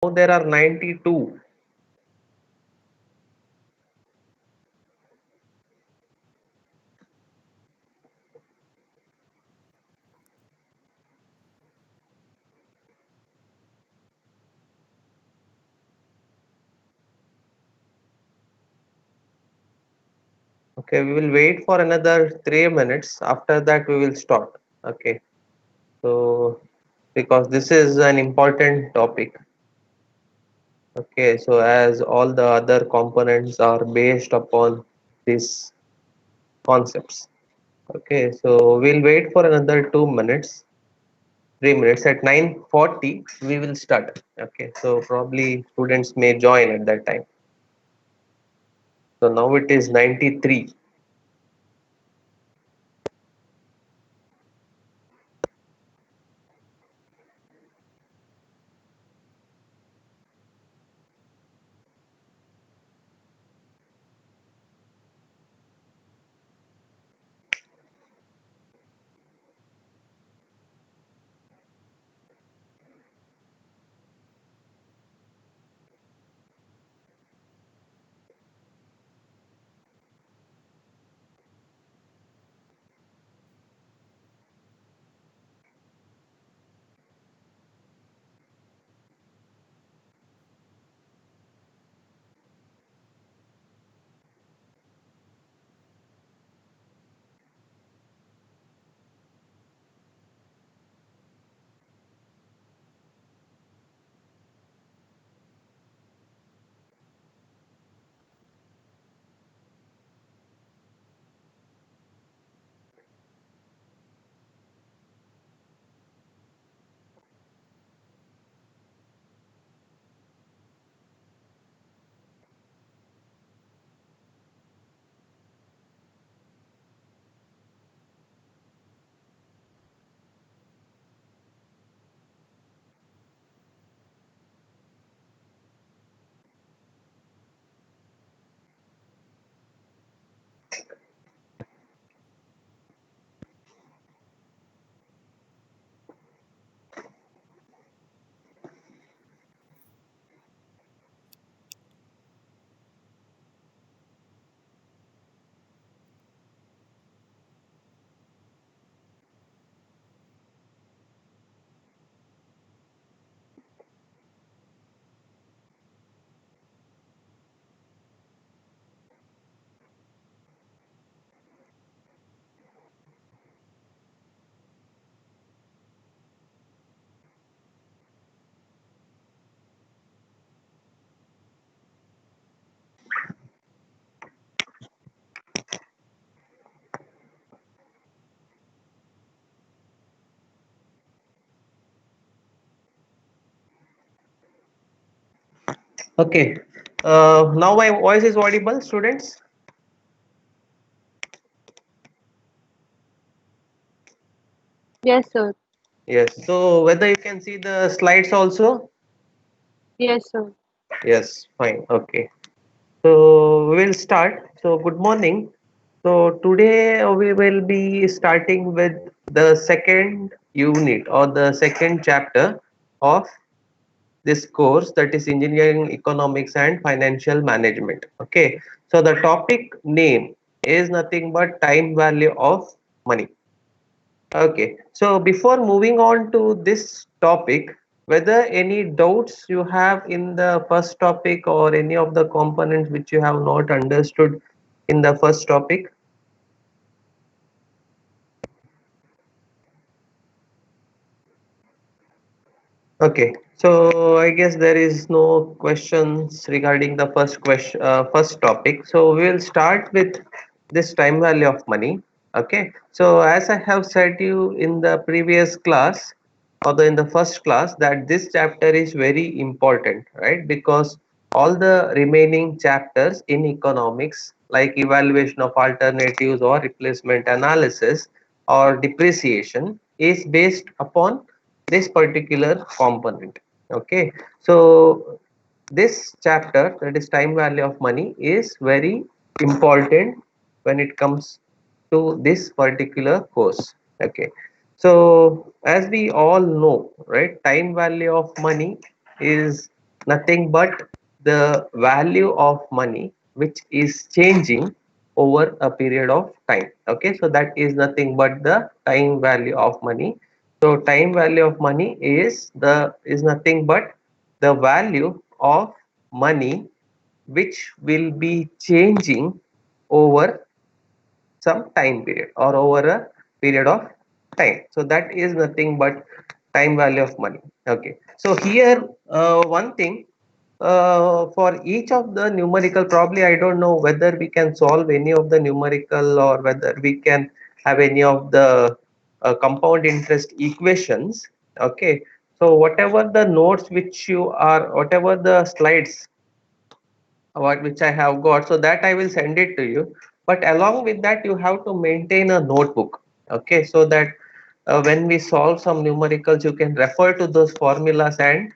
now there are 92. Okay, we will wait for another 3 minutes. After that, we will start. Okay, so because this is an important topic. Okay, so as all the other components are based upon these concepts. Okay, so we'll wait for another 2 minutes, 3 minutes. At 9:40, we will start. Okay, so probably students may join at that time. So now it is 93. Okay, now my voice is audible, students. Yes, sir. Yes. So whether you can see the slides also? Yes, sir. Yes, fine. Okay. So we will start. So good morning. So today we will be starting with the second unit or the second chapter of this course, that is engineering economics and financial management. Okay. So the topic name is nothing but time value of money. Okay, so before moving on to this topic, whether any doubts you have in the first topic or any of the components which you have not understood in the first topic? Okay, so I guess there is no questions regarding the first topic. So we will start with this time value of money. Okay, so as I have said you in the previous class or in the first class that this chapter is very important, right? Because all the remaining chapters in economics like evaluation of alternatives or replacement analysis or depreciation is based upon this particular component. Okay, so this chapter, that is time value of money, is very important when it comes to this particular course. Okay, so as we all know, right, time value of money is nothing but the value of money which is changing over a period of time. Okay, so that is nothing but the time value of money. So time value of money is nothing but the value of money which will be changing over some time period or over a period of time. So that is nothing but time value of money. Okay, so here one thing, for each of the numerical, probably I don't know whether we can solve any of the numerical or whether we can have any of the compound interest equations. Okay, so whatever the notes which you are, whatever the slides what which I have got, so that I will send it to you. But along with that, you have to maintain a notebook. Okay, so that when we solve some numericals, you can refer to those formulas and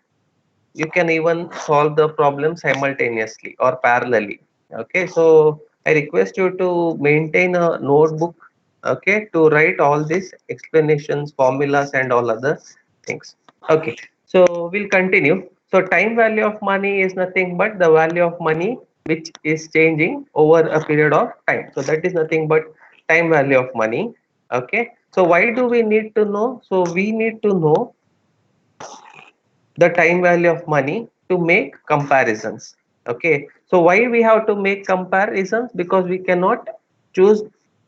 you can even solve the problem simultaneously or parallelly. Okay, so I request you to maintain a notebook, okay, to write all these explanations, formulas and all other things. Okay, so we'll continue. So time value of money is nothing but the value of money which is changing over a period of time. So that is nothing but time value of money. Okay, so why do we need to know? So we need to know the time value of money to make comparisons. Okay, so why we have to make comparisons? Because we cannot choose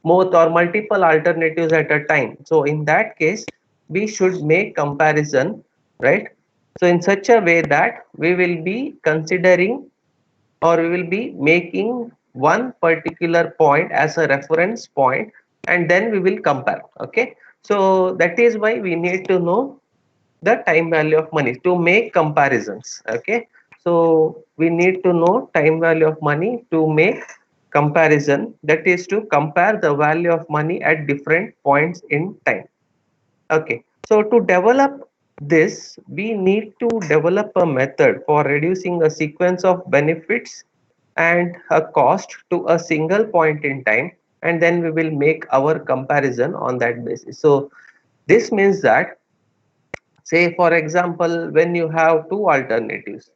both or multiple alternatives at a time. So in that case we should make comparison, right? So in such a way that we will be considering or we will be making one particular point as a reference point and then we will compare. Okay, so that is why we need to know the time value of money to make comparisons. Okay, so we need to know time value of money to make comparison, that is to compare the value of money at different points in time. Okay, so to develop this we need to develop a method for reducing a sequence of benefits and a cost to a single point in time, and then we will make our comparison on that basis. So this means that, say for example, when you have two alternatives,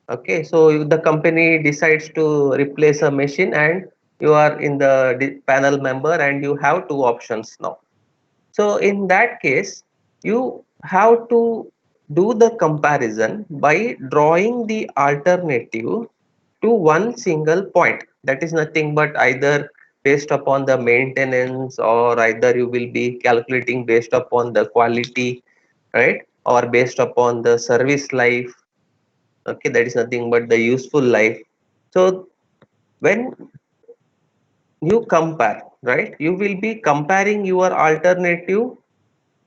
okay, so the company decides to replace a machine and you are in the panel member and you have two options now. So in that case you have to do the comparison by drawing the alternative to one single point, that is nothing but either based upon the maintenance or either you will be calculating based upon the quality, right, or based upon the service life. Okay, that is nothing but the useful life. So when you compare, right, you will be comparing your alternative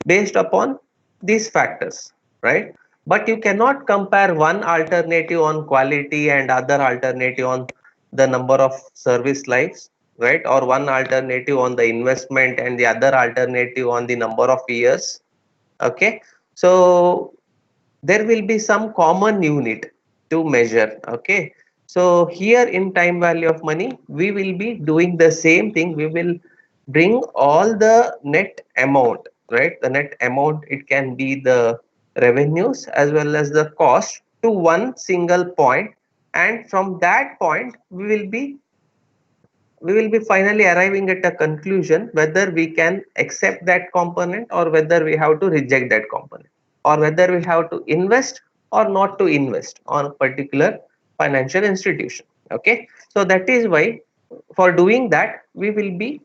based upon these factors, right? But you cannot compare one alternative on quality and other alternative on the number of service lives, right? Or one alternative on the investment and the other alternative on the number of years. Okay, so there will be some common unit to measure. Okay, so here in time value of money we will be doing the same thing. We will bring all the net amount, right? The net amount, it can be the revenues as well as the cost to one single point, and from that point we will be finally arriving at a conclusion whether we can accept that component or whether we have to reject that component, or whether we have to invest or not to invest on a particular financial institution. Okay, so that is why for doing that we will be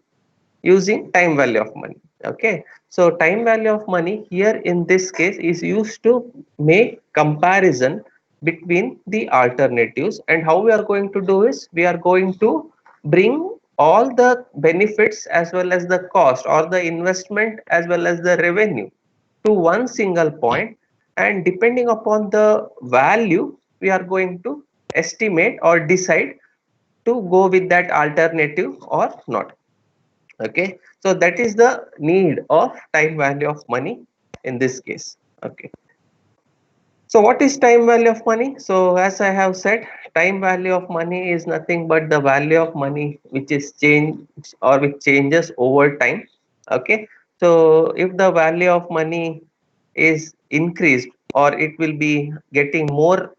using time value of money. Okay, so time value of money here in this case is used to make comparison between the alternatives, and how we are going to do is we are going to bring all the benefits as well as the cost or the investment as well as the revenue to one single point, and depending upon the value we are going to estimate or decide to go with that alternative or not. Okay, so that is the need of time value of money in this case. Okay, so what is time value of money? So as I have said, time value of money is nothing but the value of money which is changed or which changes over time. Okay, so if the value of money is increased or it will be getting more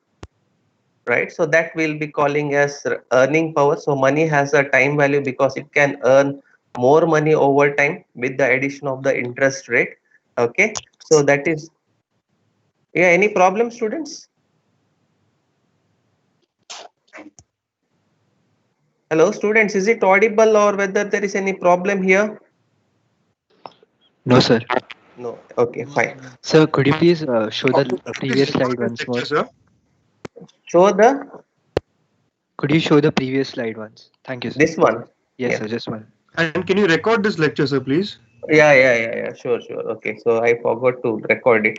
right? So that we'll be calling as earning power. So money has a time value because it can earn more money over time with the addition of the interest rate. Okay, so that is, yeah, any problem, students? Hello, students, is it audible or whether there is any problem here? No, sir. No. Okay, fine. Sir, could you please show the Please previous slide record this once more? lecture, sir. Show the Could you show the previous slide once? Thank you, sir. this one. Yes, Yeah. sir, just one. And can you record this lecture, sir, please? Yeah. Sure. Okay. So I forgot to record it.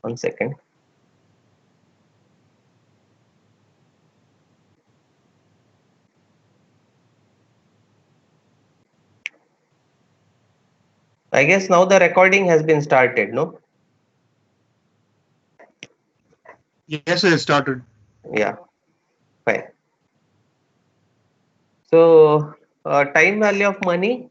1 second. I guess now the recording has been started, no? Yes, sir, it started. Yeah, fine. So, time value of money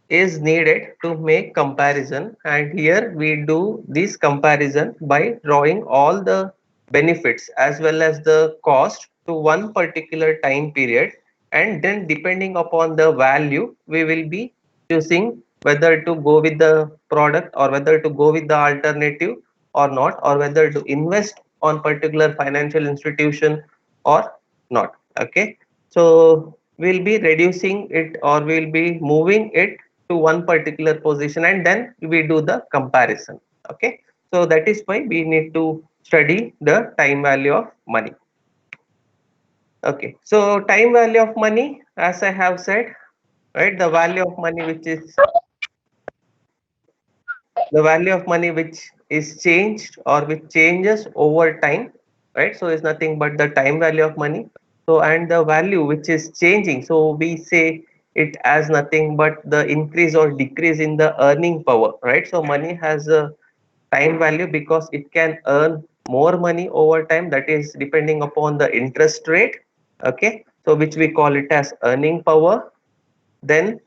is needed to make comparison, and here we do this comparison by drawing all the benefits as well as the cost to one particular time period, and then depending upon the value we will be choosing whether to go with the product or whether to go with the alternative or not, or whether to invest on particular financial institution or not. Okay, so we'll be reducing it or we'll be moving it to one particular position, and then we do the comparison. Okay, so that is why we need to study the time value of money. Okay, so time value of money, as I have said, right, the value of money which is the value of money which is changed or which changes over time, right? So is nothing but the time value of money. So and the value which is changing, so we say it as nothing but the increase or decrease in the earning power, right? So money has a time value because it can earn more money over time, that is depending upon the interest rate. Okay, so which we call it as earning power. Then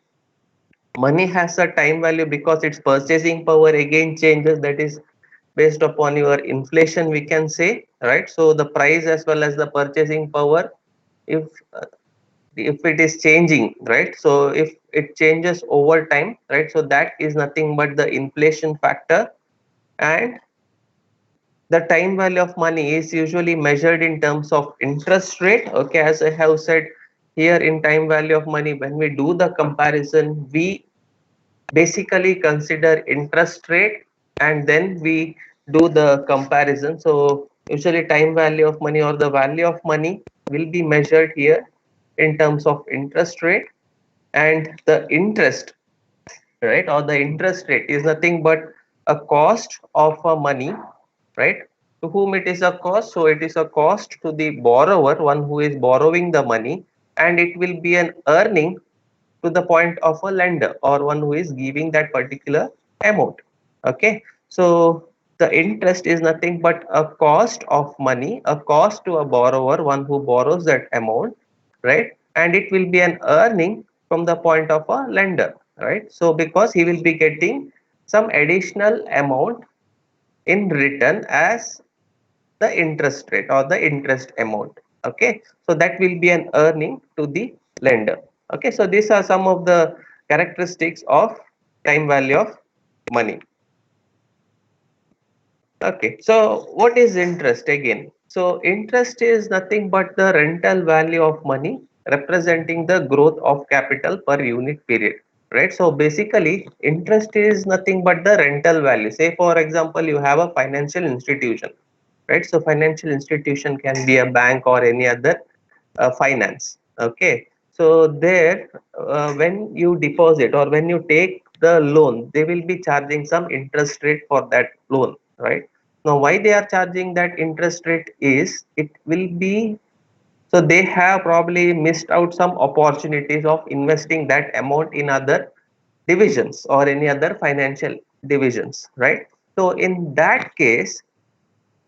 money has a time value because its purchasing power again changes, that is based upon your inflation, we can say, right? So the price as well as the purchasing power, if uh, if it is changing, right, so if it changes over time, right, so that is nothing but the inflation factor. And the time value of money is usually measured in terms of interest rate. Okay, as I have said, here in time value of money, when we do the comparison, we basically consider interest rate and then we do the comparison. So usually time value of money or the value of money will be measured here in terms of interest rate, and the interest, right, or the interest rate is nothing but a cost of a money, right? To whom it is a cost, so it is a cost to the borrower, one who is borrowing the money, and it will be an earning to the point of a lender or one who is giving that particular amount. Okay, so the interest is nothing but a cost of money, a cost to a borrower, one who borrows that amount, right? And it will be an earning from the point of a lender, right? So because he will be getting some additional amount in return as the interest rate or the interest amount. Okay, so that will be an earning to the lender. Okay, so these are some of the characteristics of time value of money. Okay, so what is interest again? So interest is nothing but the rental value of money representing the growth of capital per unit period, right? So basically interest is nothing but the rental value. Say for example, you have a financial institution, right? So financial institution can be a bank or any other finance. Okay, so there when you deposit or when you take the loan, they will be charging some interest rate for that loan, right? Now why they are charging that interest rate is it will be, so they have probably missed out some opportunities of investing that amount in other divisions or any other financial divisions, right? So in that case,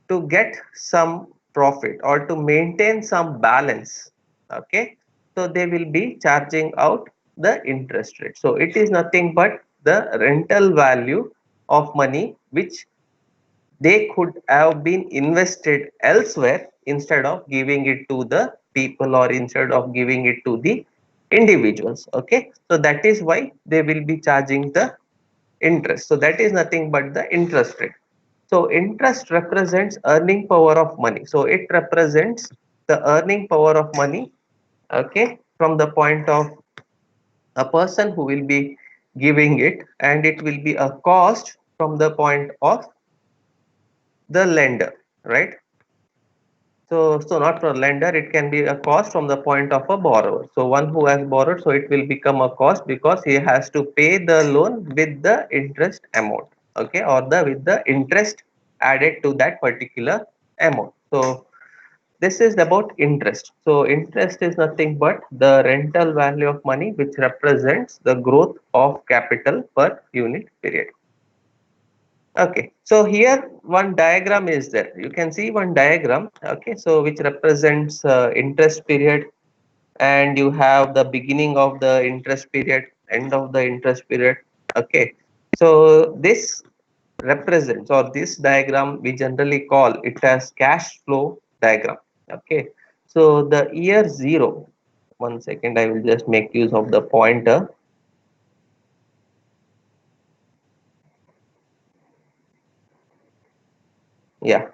to get some profit or to maintain some balance, okay, so they will be charging out the interest rate. So it is nothing but the rental value of money which they could have been invested elsewhere, instead of giving it to the people or instead of giving it to the individuals. Okay, so that is why they will be charging the interest. So that is nothing but the interest rate. So interest represents earning power of money. So it represents the earning power of money, okay, from the point of a person who will be giving it, and it will be a cost from the point of the lender, right? So not for lender, it can be a cost from the point of a borrower. So one who has borrowed, so it will become a cost because he has to pay the loan with the interest amount, okay, or the with the interest added to that particular amount. So this is about interest. So interest is nothing but the rental value of money which represents the growth of capital per unit period. Okay, so here one diagram is there. You can see one diagram, okay, so which represents interest period, and you have the beginning of the interest period, end of the interest period. Okay, so this represents, or this diagram we generally call it as cash flow diagram. Okay, so the year zero, one second, I will just make use of the pointer. Yeah,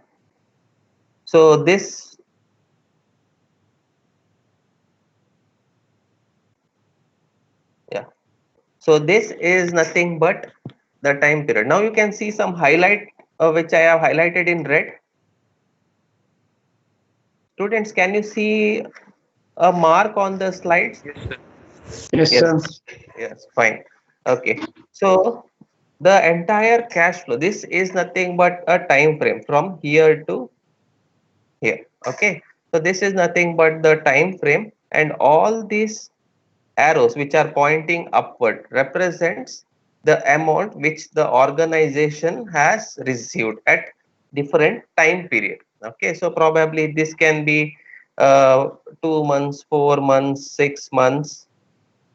so this, yeah, so this is nothing but the time period. Now you can see some highlight which I have highlighted in red. Students, can you see a mark on the slides? Yes, Yes, sir. yes, fine. Okay, so the entire cash flow, this is nothing but a time frame from here to here. Okay, so this is nothing but the time frame, and all these arrows which are pointing upward represents the amount which the organization has received at different time period. Okay, so probably this can be 2 months, 4 months, 6 months,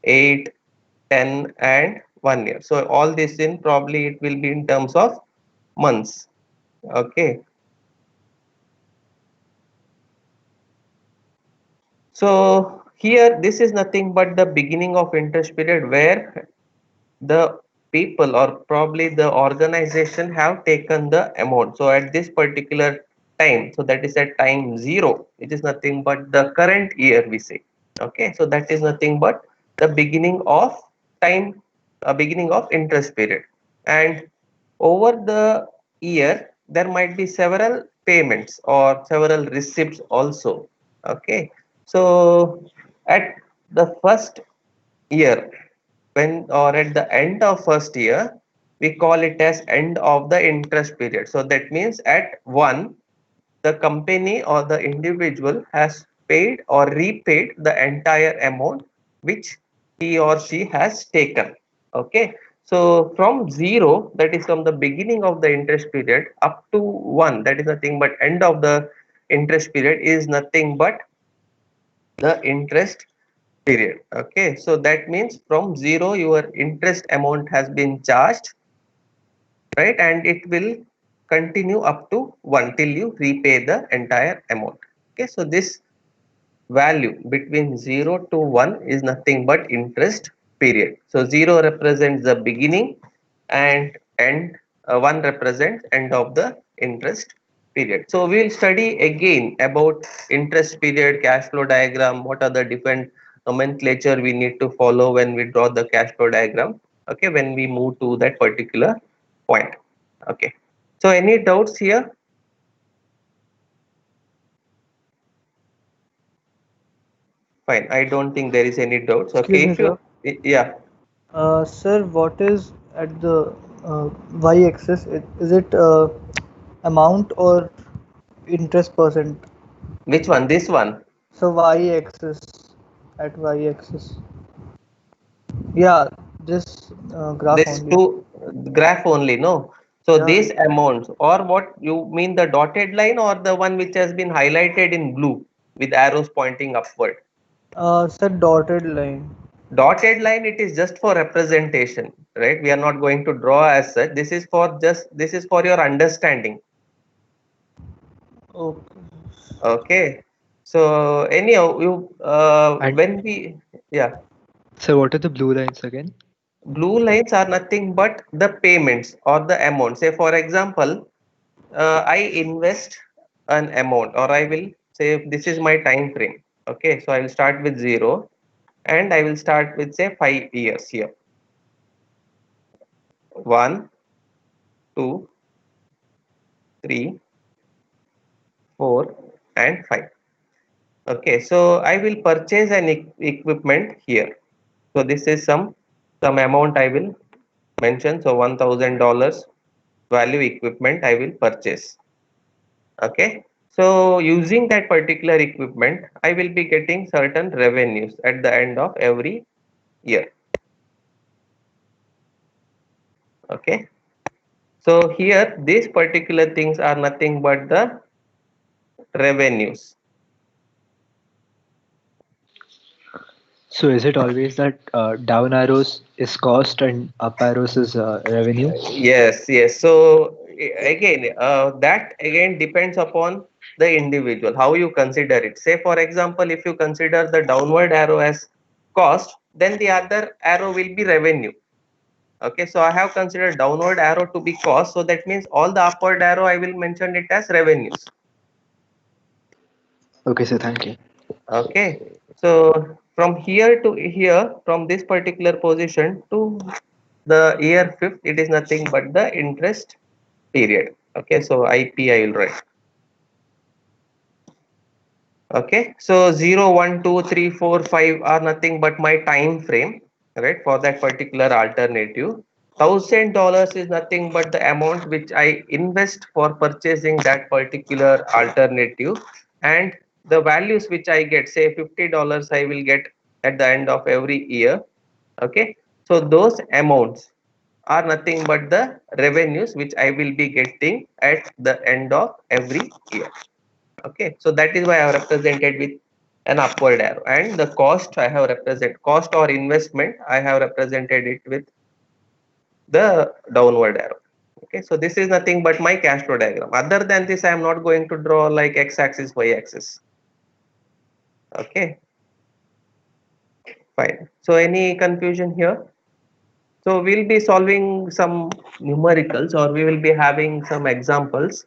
8, 10, and 1 year. So all this in, probably it will be in terms of months. Okay, so here this is nothing but the beginning of interest period where the people or probably the organization have taken the amount. So at this particular time, so that is at time zero, it is nothing but the current year we say. Okay, so that is nothing but the beginning of time, beginning of interest period. And over the year there might be several payments or several receipts also. Okay, so at the first year, when or at the end of first year, we call it as end of the interest period. So that means at one, the company or the individual has paid or repaid the entire amount which he or she has taken. Okay, so from zero, that is from the beginning of the interest period, up to one, that is nothing but end of the interest period, is nothing but the interest period. Okay, so that means from zero your interest amount has been charged, right, and it will continue up to one till you repay the entire amount. Okay, so this value between 0 to 1 is nothing but interest period. So 0 represents the beginning, and end 1 represents end of the interest period. So we will study again about interest period, cash flow diagram, what are the different nomenclature we need to follow when we draw the cash flow diagram, okay, when we move to that particular point. Okay, so any doubts here? Fine, I don't think there is any doubts. Excuse Okay, me, if you, sir. yeah. Sir, what is at the y-axis? Is it amount or interest percent? Which one? This one? So y-axis, at y-axis. Yeah, this graph This only. two graph only, no? So Yeah. these amounts, or what you mean, the dotted line or the one which has been highlighted in blue with arrows pointing upward? Sir, dotted line. Dotted line, it is just for representation, right? We are not going to draw as such. This is for just, this is for your understanding. Okay. Okay. So anyhow, And when we, yeah, so what are the blue lines again? blue lines are nothing but the payments or the amount. Say for example, I invest an amount, or I will say this is my time frame. Okay, so I will start with 0 and I will start with say 5 years here. 1, 2, 3, 4, and 5. Okay, so I will purchase an equipment here. So this is some amount I will mention. So $1,000 value equipment I will purchase. Okay, so using that particular equipment, I will be getting certain revenues at the end of every year. Okay, so here these particular things are nothing but the revenues. So is it always that down arrows is cost and up arrows is revenue? Yes, yes. So again, that again depends upon the individual, how you consider it. Say, for example, if you consider the downward arrow as cost, then the other arrow will be revenue. Okay, so I have considered downward arrow to be cost, so that means all the upward arrow I will mention it as revenues. Okay, so thank you. Okay, so from here to here, from this particular position to the year fifth, it is nothing but the interest period. Okay, so IP I will write. Okay, so 0, 1, 2, 3, 4, 5 are nothing but my time frame, right, for that particular alternative. $1,000 is nothing but the amount which I invest for purchasing that particular alternative, and the values which I get, say $50 I will get at the end of every year. Okay, so those amounts are nothing but the revenues which I will be getting at the end of every year. Okay, so that is why I have represented with an upward arrow, and the cost I have represented, cost or investment I have represented it with the downward arrow. Okay, so this is nothing but my cash flow diagram. Other than this, I am not going to draw like x axis, y axis. Okay, fine. So any confusion here? So we'll be solving some numericals, or we will be having some examples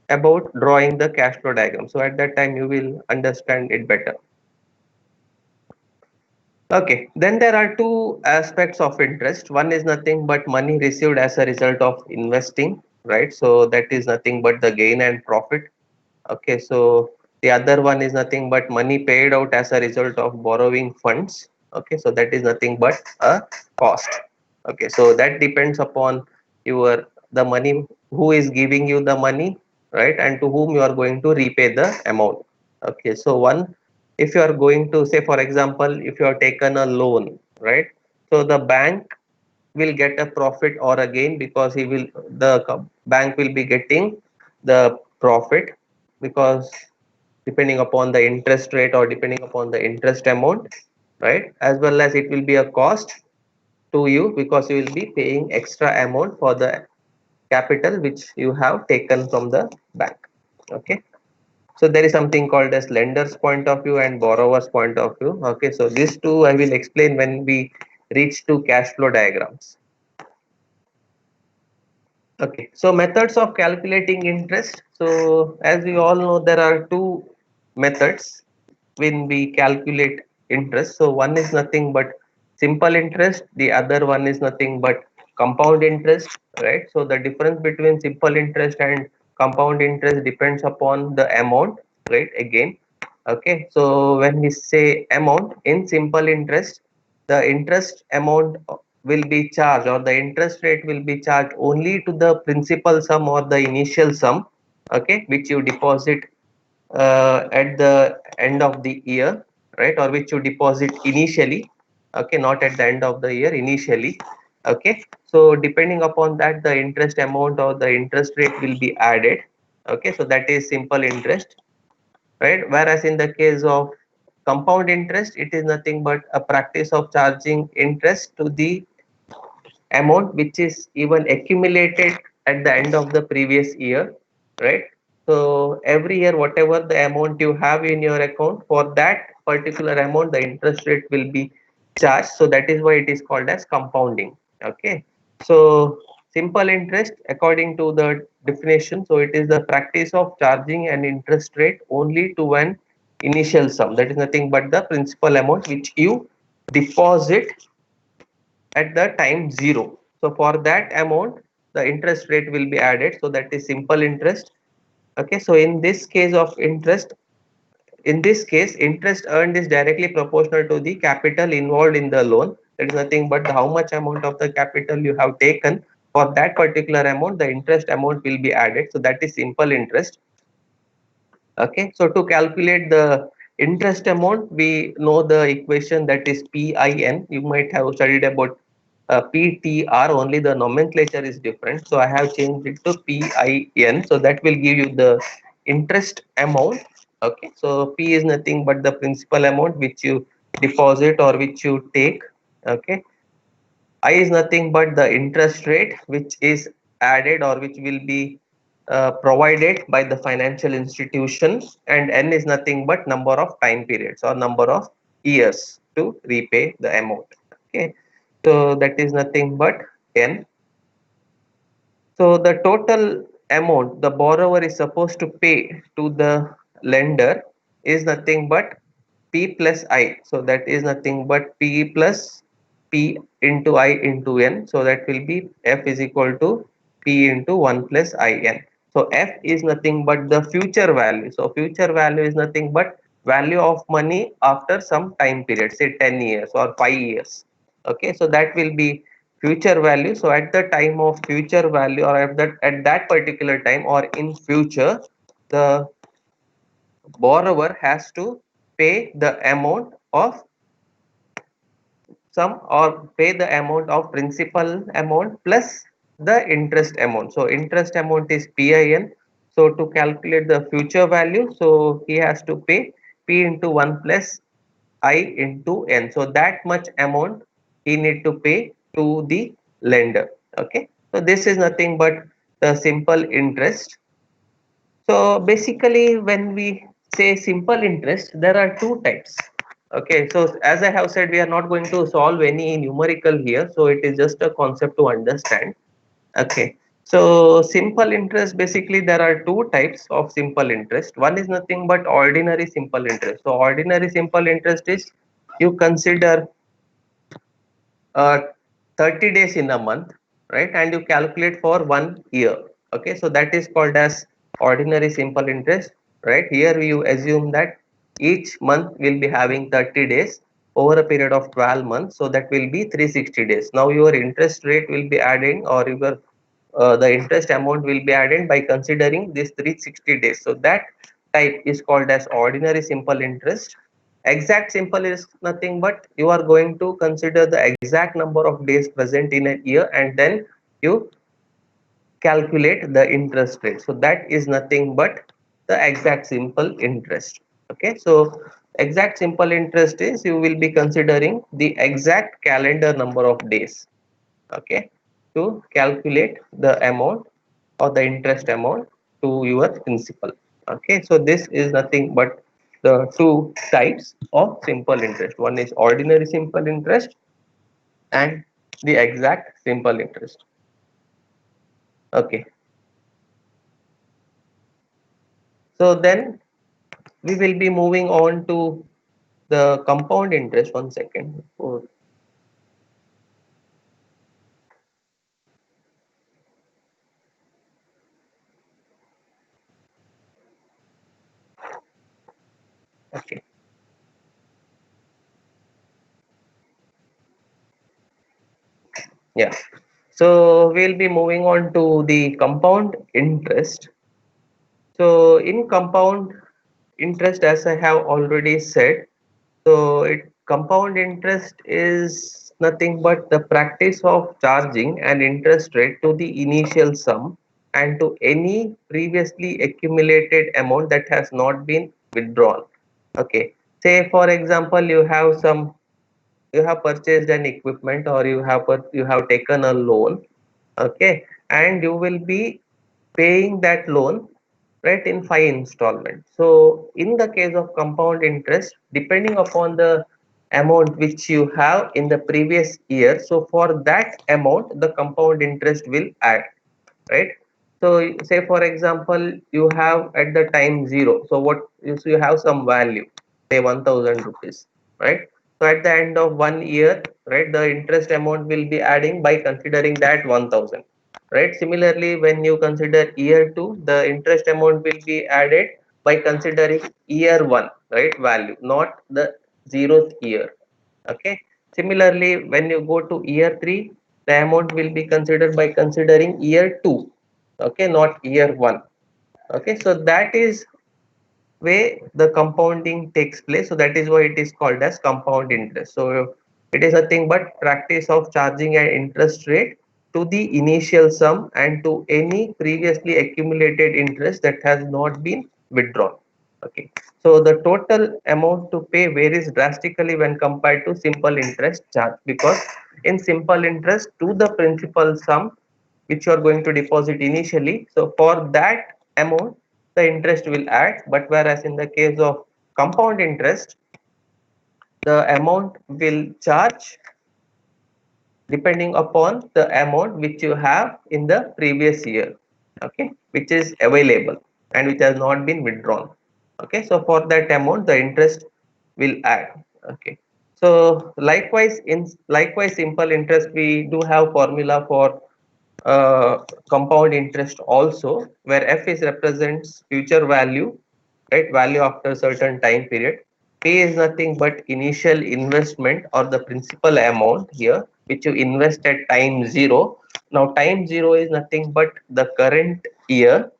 about drawing the cash flow diagram. So at that time you will understand it better. Okay, then there are two aspects of interest. One is nothing but money received as a result of investing, right? So that is nothing but the gain and profit. Okay, so the other one is nothing but money paid out as a result of borrowing funds. Okay, so that is nothing but a cost. Okay, so that depends upon your the money, who is giving you the money, right, and to whom you are going to repay the amount. Okay, so one, if you are going to say, for example, if you have taken a loan, right, so the bank will get a profit or a gain, because bank will be getting the profit, because depending upon the interest rate or depending upon the interest amount, right, as well as it will be a cost to you, because you will be paying extra amount for the capital which you have taken from the bank. Okay, so there is something called as lender's point of view and borrower's point of view. Okay, so these two I will explain when we reach to cash flow diagrams. Okay, so methods of calculating interest. So as we all know, there are two methods when we calculate interest. So one is nothing but simple interest, the other one is nothing but compound interest, right? So the difference between simple interest and compound interest depends upon the amount, right? Again, okay, so when we say amount in simple interest, the interest amount will be charged, or the interest rate will be charged only to the principal sum or the initial sum, okay, which you deposit at the end of the year, right, or which you deposit initially, okay, not at the end of the year, initially. Okay, so depending upon that, the interest amount or the interest rate will be added. Okay, so that is simple interest, right, whereas in the case of compound interest, it is nothing but a practice of charging interest to the amount which is even accumulated at the end of the previous year, right, So every year, whatever the amount you have in your account, for that particular amount, the interest rate will be charged. So that is why it is called as compounding. Okay. So simple interest, according to the definition, so it is the practice of charging an interest rate only to an initial sum. That is nothing but the principal amount which you deposit at the time zero. So for that amount, the interest rate will be added. So that is simple interest. Okay, so in this case, interest earned is directly proportional to the capital involved in the loan. That is nothing but how much amount of the capital you have taken. For that particular amount, the interest amount will be added. So that is simple interest. Okay, so to calculate the interest amount, we know the equation, that is PIN. You might have studied about PTR, only the nomenclature is different. So I have changed it to PIN. So that will give you the interest amount. Okay, so P is nothing but the principal amount which you deposit or which you take. Okay, I is nothing but the interest rate which is added or which will be provided by the financial institution, and N is nothing but number of time periods or number of years to repay the amount. Okay, so that is nothing but N. So the total amount the borrower is supposed to pay to the lender is nothing but P plus I. So that is nothing but P plus P into I into N. So that will be F is equal to P into 1 plus IN. So F is nothing but the future value. So future value is nothing but value of money after some time period, say 10 years or 5 years. Okay, so that will be future value. So at the time of future value, or at that particular time or in future, the borrower has to pay the amount of sum or pay the amount of principal amount plus the interest amount. So interest amount is PIN. So to calculate the future value, so he has to pay P into 1 plus I into N. So that much amount he need to pay to the lender. Okay. So this is nothing but the simple interest. So basically, when we say simple interest, there are two types. Okay, so as I have said, we are not going to solve any numerical here, so it is just a concept to understand. Okay, so simple interest, basically there are two types of simple interest. One is nothing but ordinary simple interest. So ordinary simple interest is, you consider uh, 30 days in a month, right, and you calculate for 1 year. Okay, so that is called as ordinary simple interest. Right, here you assume that each month will be having 30 days over a period of 12 months, so that will be 360 days. Now your interest rate will be adding, or your the interest amount will be added by considering this 360 days. So that type is called as ordinary simple interest. Exact simple is nothing but you are going to consider the exact number of days present in a year, and then you calculate the interest rate. So that is nothing but the exact simple interest. Okay, so exact simple interest is, you will be considering the exact calendar number of days. Okay, to calculate the amount or the interest amount to your principal. Okay, so this is nothing but the two types of simple interest. One is ordinary simple interest and the exact simple interest. Okay, so then we will be moving on to the compound interest. One second. Oh, okay, yeah, so we'll be moving on to the compound interest. So in compound interest, as I have already said, so compound interest is nothing but the practice of charging an interest rate to the initial sum and to any previously accumulated amount that has not been withdrawn. Okay, say for example, you have purchased an equipment, or you have taken a loan. Okay, and you will be paying that loan, right, in 5 installments. So in the case of compound interest, depending upon the amount which you have in the previous year, so for that amount the compound interest will add, right? So say for example you have at the time 0, so what is, you have some value, say 1000 rupees, right? So at the end of 1 year, right, the interest amount will be adding by considering that 1000, right? Similarly, when you consider year 2, the interest amount will be added by considering year 1, right, value, not the 0th year. Okay. Similarly, when you go to year 3, the amount will be considered by considering year 2, okay, not year 1. Okay, so that is way the compounding takes place. So that is why it is called as compound interest. So it is nothing but practice of charging an interest rate to the initial sum and to any previously accumulated interest that has not been withdrawn. Okay, so the total amount to pay varies drastically when compared to simple interest charge, because in simple interest to the principal sum which you are going to deposit initially, so for that amount the interest will add, but whereas in the case of compound interest, the amount will charge depending upon the amount which you have in the previous year, okay, which is available and which has not been withdrawn. Okay, so for that amount the interest will add. Okay, so likewise simple interest, we do have formula for compound interest also, where f is represents future value, right, value after certain time period. P is nothing but initial investment or the principal amount here which you invest at time 0. Now time 0 is nothing but the current year.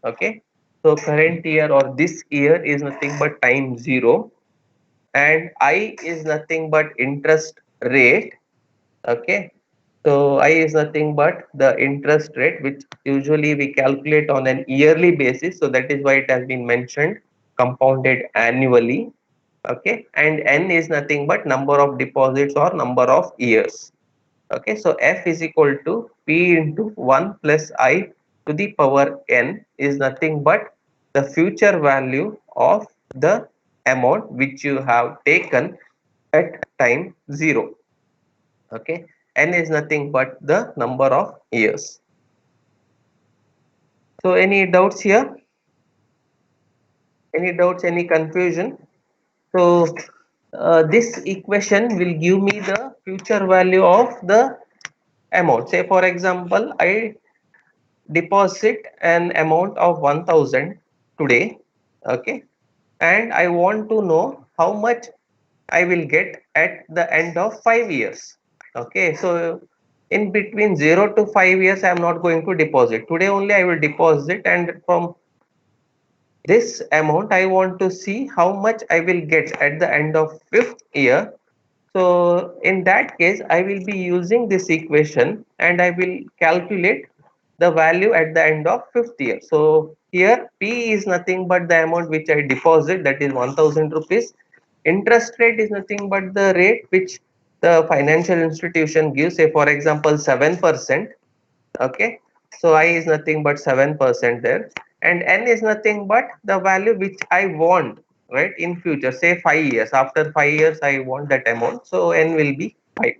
Okay, so current year or this year is nothing but time 0, and I is nothing but interest rate. Okay, so I is nothing but the interest rate which usually we calculate on an yearly basis, so that is why it has been mentioned compounded annually. Okay, and n is nothing but number of deposits or number of years. Okay, so f is equal to p into 1 plus I to the power n is nothing but the future value of the amount which you have taken at time 0. Okay, n is nothing but the number of years. So any doubts here? Any doubts, any confusion? So this equation will give me the future value of the amount. Say for example I deposit an amount of 1000 today, okay, and I want to know how much I will get at the end of 5 years. Okay, so in between 0 to 5 years I am not going to deposit. Today only I will deposit, and from this amount I want to see how much I will get at the end of 5th year. So in that case I will be using this equation and I will calculate the value at the end of 5th year. So here P is nothing but the amount which I deposit, that is 1000 rupees. Interest rate is nothing but the rate which the financial institution gives, say for example 7%. Okay, so I is nothing but 7% there, and n is nothing but the value which I want, right, in future, say 5 years. After 5 years I want that amount, so n will be 5.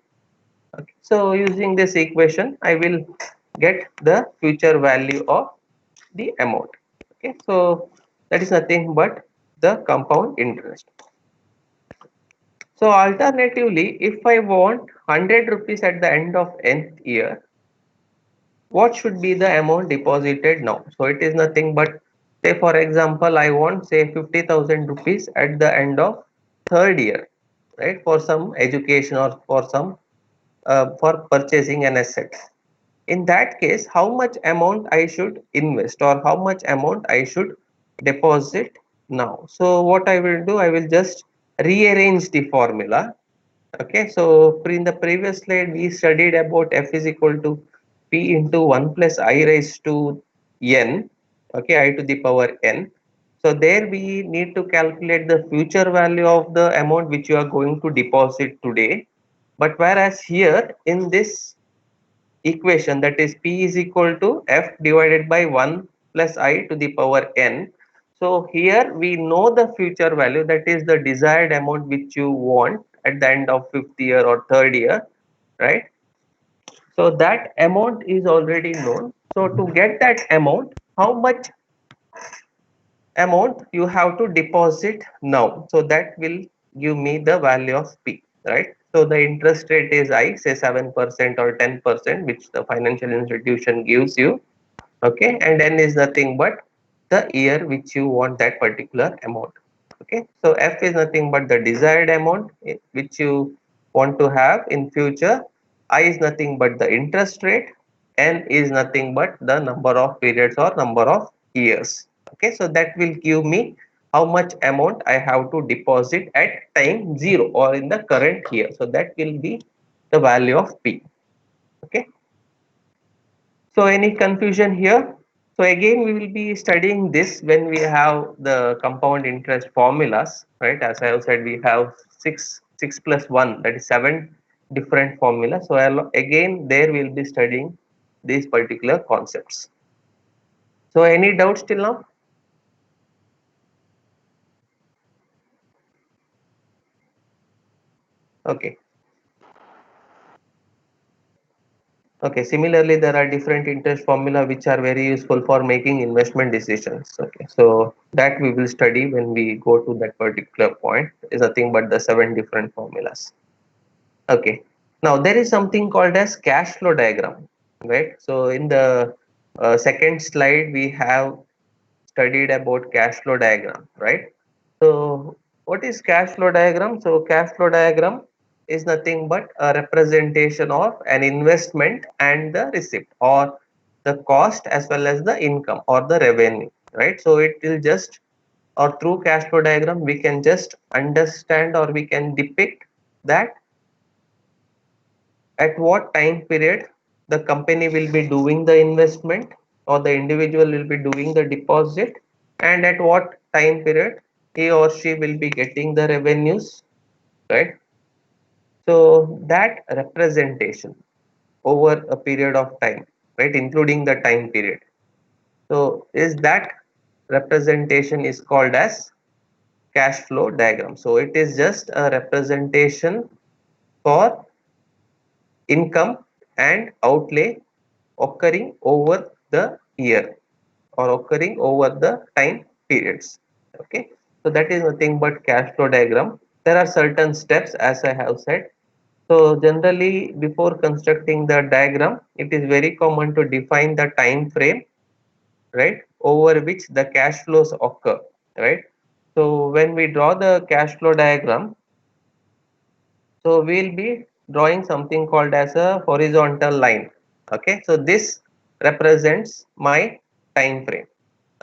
Okay, so using this equation I will get the future value of the amount. Okay, so that is nothing but the compound interest. So alternatively, if I want 100 rupees at the end of nth year, what should be the amount deposited now? So it is nothing but, say for example I want say 50,000 rupees at the end of 3rd year, right, for some education or for some for purchasing an asset. In that case, how much amount I should invest or how much amount I should deposit now? So what I will do, I will just rearrange the formula. Okay, so in the previous slide we studied about f is equal to p into 1 plus I raised to n, okay, I to the power n. So there we need to calculate the future value of the amount which you are going to deposit today. But whereas here in this equation, that is p is equal to f divided by 1 plus I to the power n. So here we know the future value, that is the desired amount which you want at the end of 5th year or 3rd year, right? So that amount is already known. So to get that amount, how much amount you have to deposit now? So that will give me the value of P, right? So the interest rate is I, say 7% or 10%, which the financial institution gives you, okay? And N is nothing but the year which you want that particular amount, okay? So F is nothing but the desired amount which you want to have in future. I is nothing but the interest rate. N is nothing but the number of periods or number of years, okay? So that will give me how much amount I have to deposit at time 0 or in the current year. So that will be the value of P, okay? So any confusion here? So again, we will be studying this when we have the compound interest formulas, right? As I have said, we have six plus one, that is 7 different formulas. So again, there we'll be studying these particular concepts. So any doubts till now? Okay. Okay, similarly, there are different interest formula which are very useful for making investment decisions. Okay, so that we will study when we go to that particular point. Is nothing but the 7 different formulas. Okay, now there is something called as cash flow diagram, right? So in the second slide, we have studied about cash flow diagram, right? So what is cash flow diagram? So cash flow diagram is nothing but a representation of an investment and the receipt, or the cost as well as the income or the revenue, right? So it will just, or through cash flow diagram we can just understand, or we can depict that at what time period the company will be doing the investment or the individual will be doing the deposit, and at what time period he or she will be getting the revenues, right? So that representation over a period of time, right, including the time period, so is that representation is called as cash flow diagram. So it is just a representation for income and outlay occurring over the year or occurring over the time periods, okay? So that is nothing but cash flow diagram. There are certain steps, as I have said. So generally, before constructing the diagram, it is very common to define the time frame, right, over which the cash flows occur, right? So when we draw the cash flow diagram, so we'll be drawing something called as a horizontal line, okay? So this represents my time frame,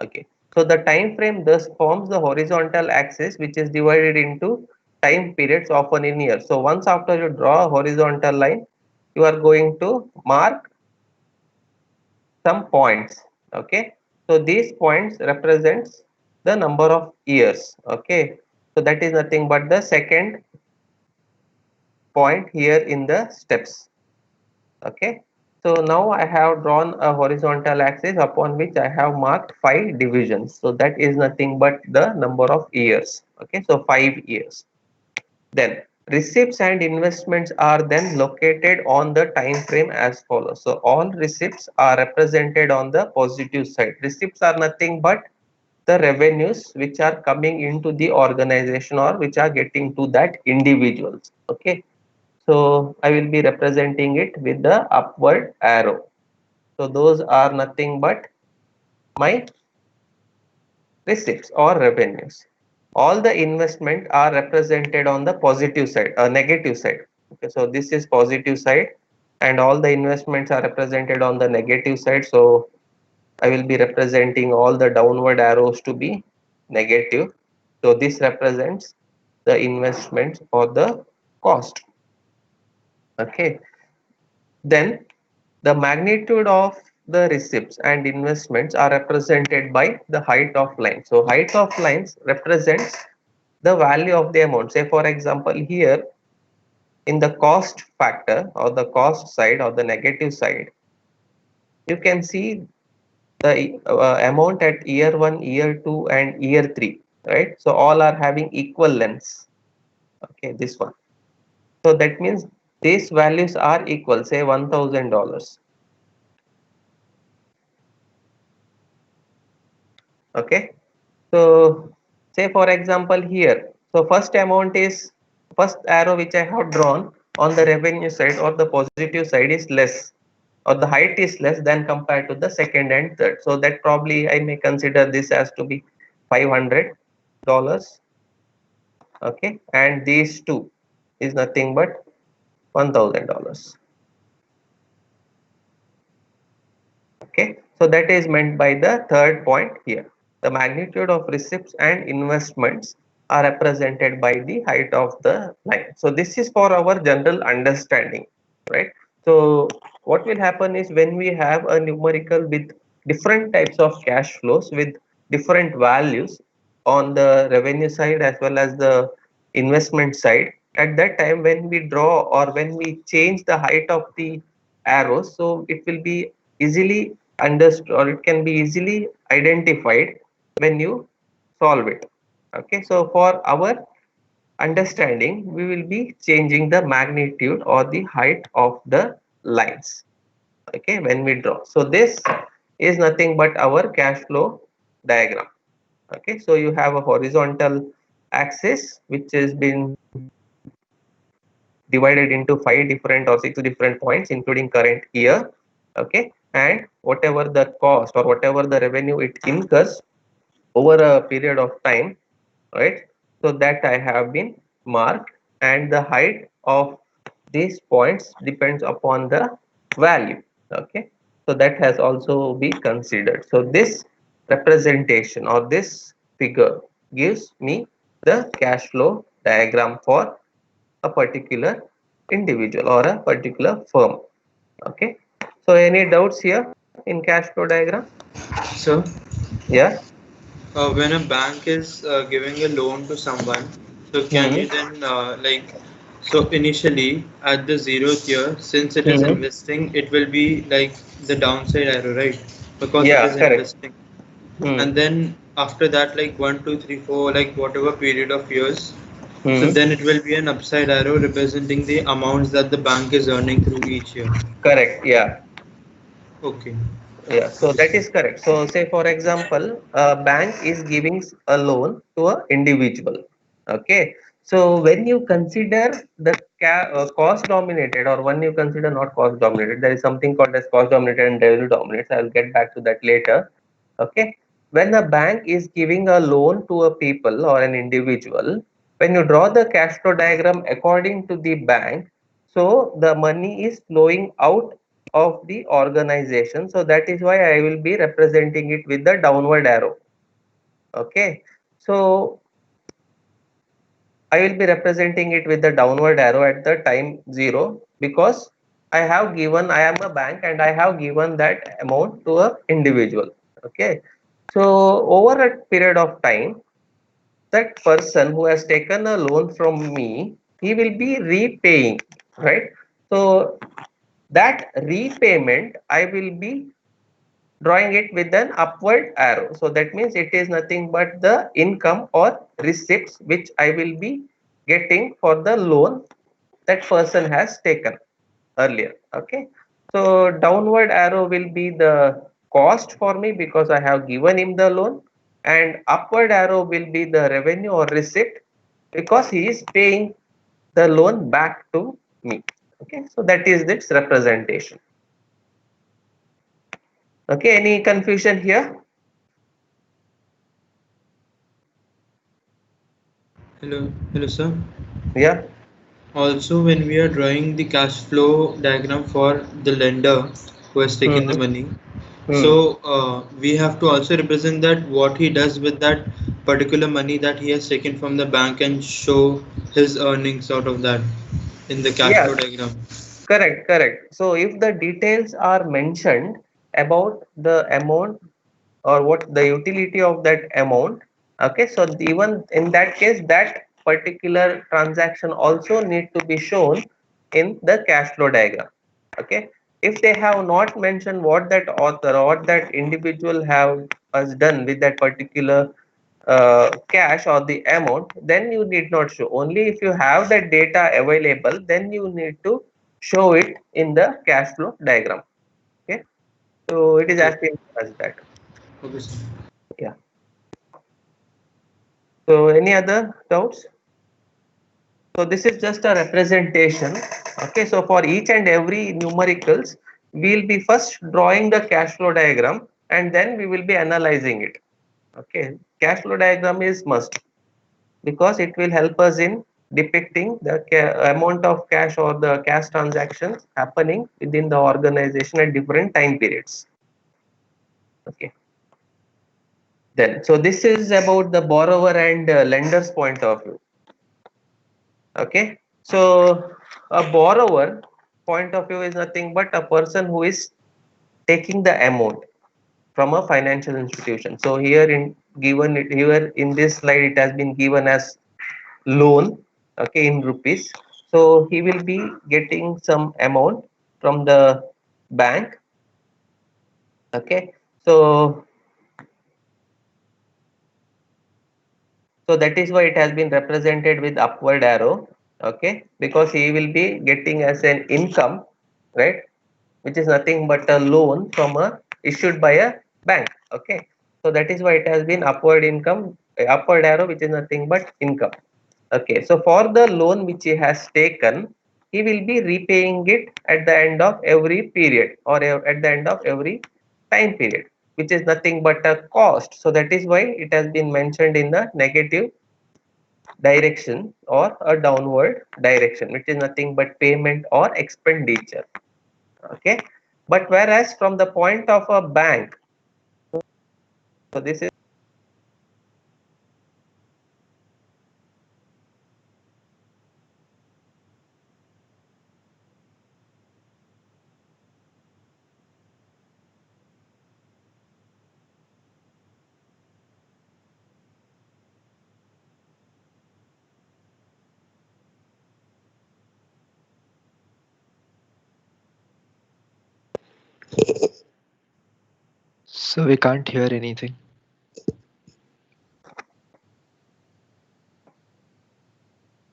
okay? So the time frame thus forms the horizontal axis, which is divided into time periods, often in years. So once after you draw a horizontal line, you are going to mark some points, okay? So these points represents the number of years, okay? So that is nothing but the second point here in the steps, okay? So now I have drawn a horizontal axis upon which I have marked 5 divisions. So that is nothing but the number of years, okay? So 5 years. Then receipts and investments are then located on the time frame as follows. So all receipts are represented on the positive side. Receipts are nothing but the revenues which are coming into the organization or which are getting to that individuals, okay? So I will be representing it with the upward arrow. So those are nothing but my receipts or revenues. All the investment are represented on the positive side, negative side. Okay, so this is positive side, and all the investments are represented on the negative side. So I will be representing all the downward arrows to be negative. So this represents the investments or the cost. Okay. Then the magnitude of the receipts and investments are represented by the height of line. So height of lines represents the value of the amount. Say for example, here in the cost factor or the cost side or the negative side, you can see the amount at year 1, year 2 and year 3, right? So all are having equal lengths. Okay, this one. So that means these values are equal, say $1,000. Okay, so say for example here, so first arrow which I have drawn on the revenue side or the positive side is less, or the height is less than compared to the second and third. So that probably I may consider this as to be $500. Okay, and these two is nothing but $1,000. Okay, so that is meant by the third point here. The magnitude of receipts and investments are represented by the height of the line. So this is for our general understanding, right? So what will happen is when we have a numerical with different types of cash flows with different values on the revenue side as well as the investment side, at that time when we draw or when we change the height of the arrows, so it will be easily understood, or it can be easily identified when you solve it. Okay, so for our understanding we will be changing the magnitude or the height of the lines, okay, when we draw. So this is nothing but our cash flow diagram. Okay, so you have a horizontal axis which has been divided into 5 different or 6 different points including current year. Okay, and whatever the cost or whatever the revenue it incurs over a period of time, right? So that I have been marked, and the height of these points depends upon the value. Okay, so that has also been considered. So this representation or this figure gives me the cash flow diagram for a particular individual or a particular firm. Okay, so any doubts here in cash flow diagram? So, Yeah. when a bank is giving a loan to someone, so can Hmm. you then so initially at the 0th year, since it is Hmm. investing, it will be like the downside arrow, right? Because it Yeah, is correct. investing. Hmm. And then after that, like 1, 2, 3, 4, like whatever period of years, so Hmm. then it will be an upside arrow representing the amounts that the bank is earning through each year. Correct. Yeah. Okay. Yeah. So that is correct. So say for example, a bank is giving a loan to an individual. Okay. So when you consider the cost dominated, or when you consider not cost dominated, there is something called as cost dominated and revenue dominated. I'll get back to that later. Okay, when a bank is giving a loan to a people or an individual, when you draw the cash flow diagram according to the bank, so the money is flowing out of the organization. So that is why I will be representing it with the downward arrow. Okay, so I will be representing it with the downward arrow at the time 0, because I am a bank and I have given that amount to a individual. Okay, so over a period of time, that person who has taken a loan from me, he will be repaying, right? So that repayment I will be drawing it with an upward arrow. So that means it is nothing but the income or receipts which I will be getting for the loan that person has taken earlier. Okay, so downward arrow will be the cost for me because I have given him the loan, and upward arrow will be the revenue or receipt because he is paying the loan back to me. Okay, so that is its representation. Okay, any confusion here? Hello, sir. Yeah. Also, when we are drawing the cash flow diagram for the lender who has taken the Hmm. money, Hmm. so we have to also represent that what he does with that particular money that he has taken from the bank and show his earnings out of that in the cash Yeah, flow diagram. correct, correct. So if the details are mentioned about the amount or what the utility of that amount, okay, so even in that case, that particular transaction also need to be shown in the cash flow diagram. Okay, if they have not mentioned what that author or what that individual has done with that particular cash or the amount, then you need not show. Only if you have that data available, then you need to show it in the cash flow diagram. Okay, so it is as simple as that. Okay, sir. Yeah. So any other doubts? So this is just a representation. Okay, so for each and every numericals, we'll be first drawing the cash flow diagram and then we will be analyzing it. Okay, cash flow diagram is must because it will help us in depicting the amount of cash or the cash transactions happening within the organization at different time periods. Okay. Then, so this is about the borrower and lender's point of view. Okay, so a borrower point of view is nothing but a person who is taking the amount from a financial institution. So here in given it here in this slide it has been given as loan, okay, in rupees. So he will be getting some amount from the bank. Okay, so that is why it has been represented with upward arrow. Okay, because he will be getting as an income, right, which is nothing but a loan from a issued by a bank. Okay, so that is why it has been upward income, upward arrow, which is nothing but income. Okay, so for the loan which he has taken, he will be repaying it at the end of every period or at the end of every time period, which is nothing but a cost. So that is why it has been mentioned in the negative direction or a downward direction, which is nothing but payment or expenditure. Okay, but whereas from the point of a bank, so this is So we can't hear anything.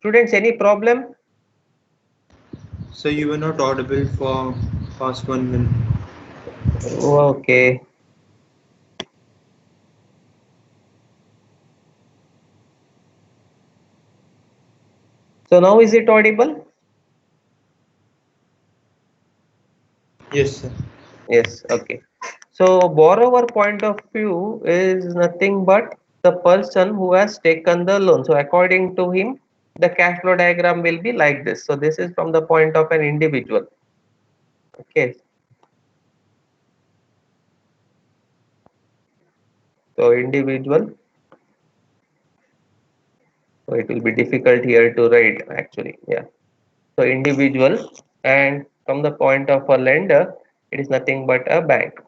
students, any problem? So you were not audible for past 1 minute. Okay, so now is it audible? Yes, sir. Yes, okay. So borrower point of view is nothing but the person who has taken the loan. So according to him, the cash flow diagram will be like this. So this is from the point of an individual. Okay, so individual. So it will be difficult here to write actually. Yeah. So individual, and from the point of a lender, it is nothing but a bank.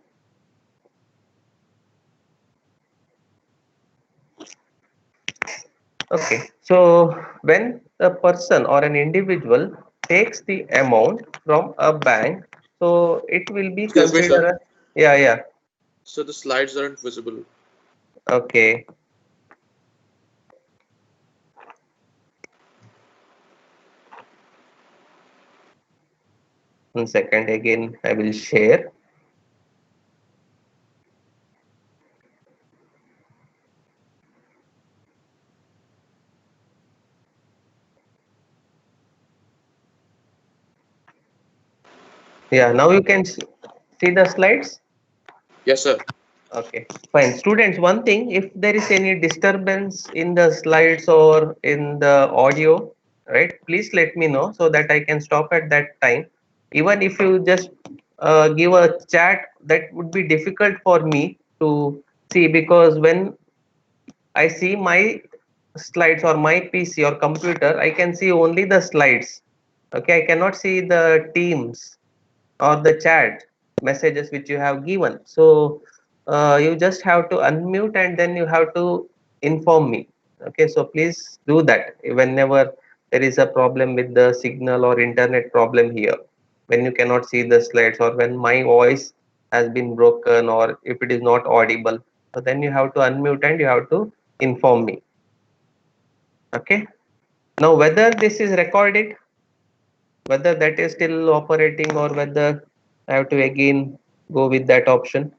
Okay, so when a person or an individual takes the amount from a bank, so it will be Excuse me, sir. considered a, yeah, yeah, So the slides aren't visible. okay. One second, again I will share. Yeah, now you can see the slides. Yes, sir. Okay, fine. Students, one thing, if there is any disturbance in the slides or in the audio, right, please let me know so that I can stop at that time. Even if you just give a chat, that would be difficult for me to see, because when I see my slides or my PC or computer, I can see only the slides. Okay, I cannot see the Teams or the chat messages which you have given. So you just have to unmute and then you have to inform me. Okay, so please do that whenever there is a problem with the signal or internet problem here. when you cannot see the slides, or when my voice has been broken, or if it is not audible. So then you have to unmute and you have to inform me. Okay. Now whether this is recorded, whether that is still operating, or whether I have to again go with that option.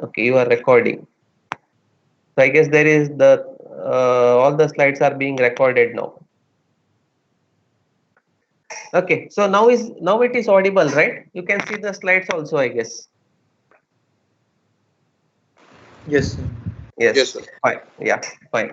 Okay, you are recording. So I guess there is the all the slides are being recorded now. Okay, so now it is audible, right? You can see the slides also, I guess. Yes, sir. Yes, Yes, sir. fine. Yeah, fine.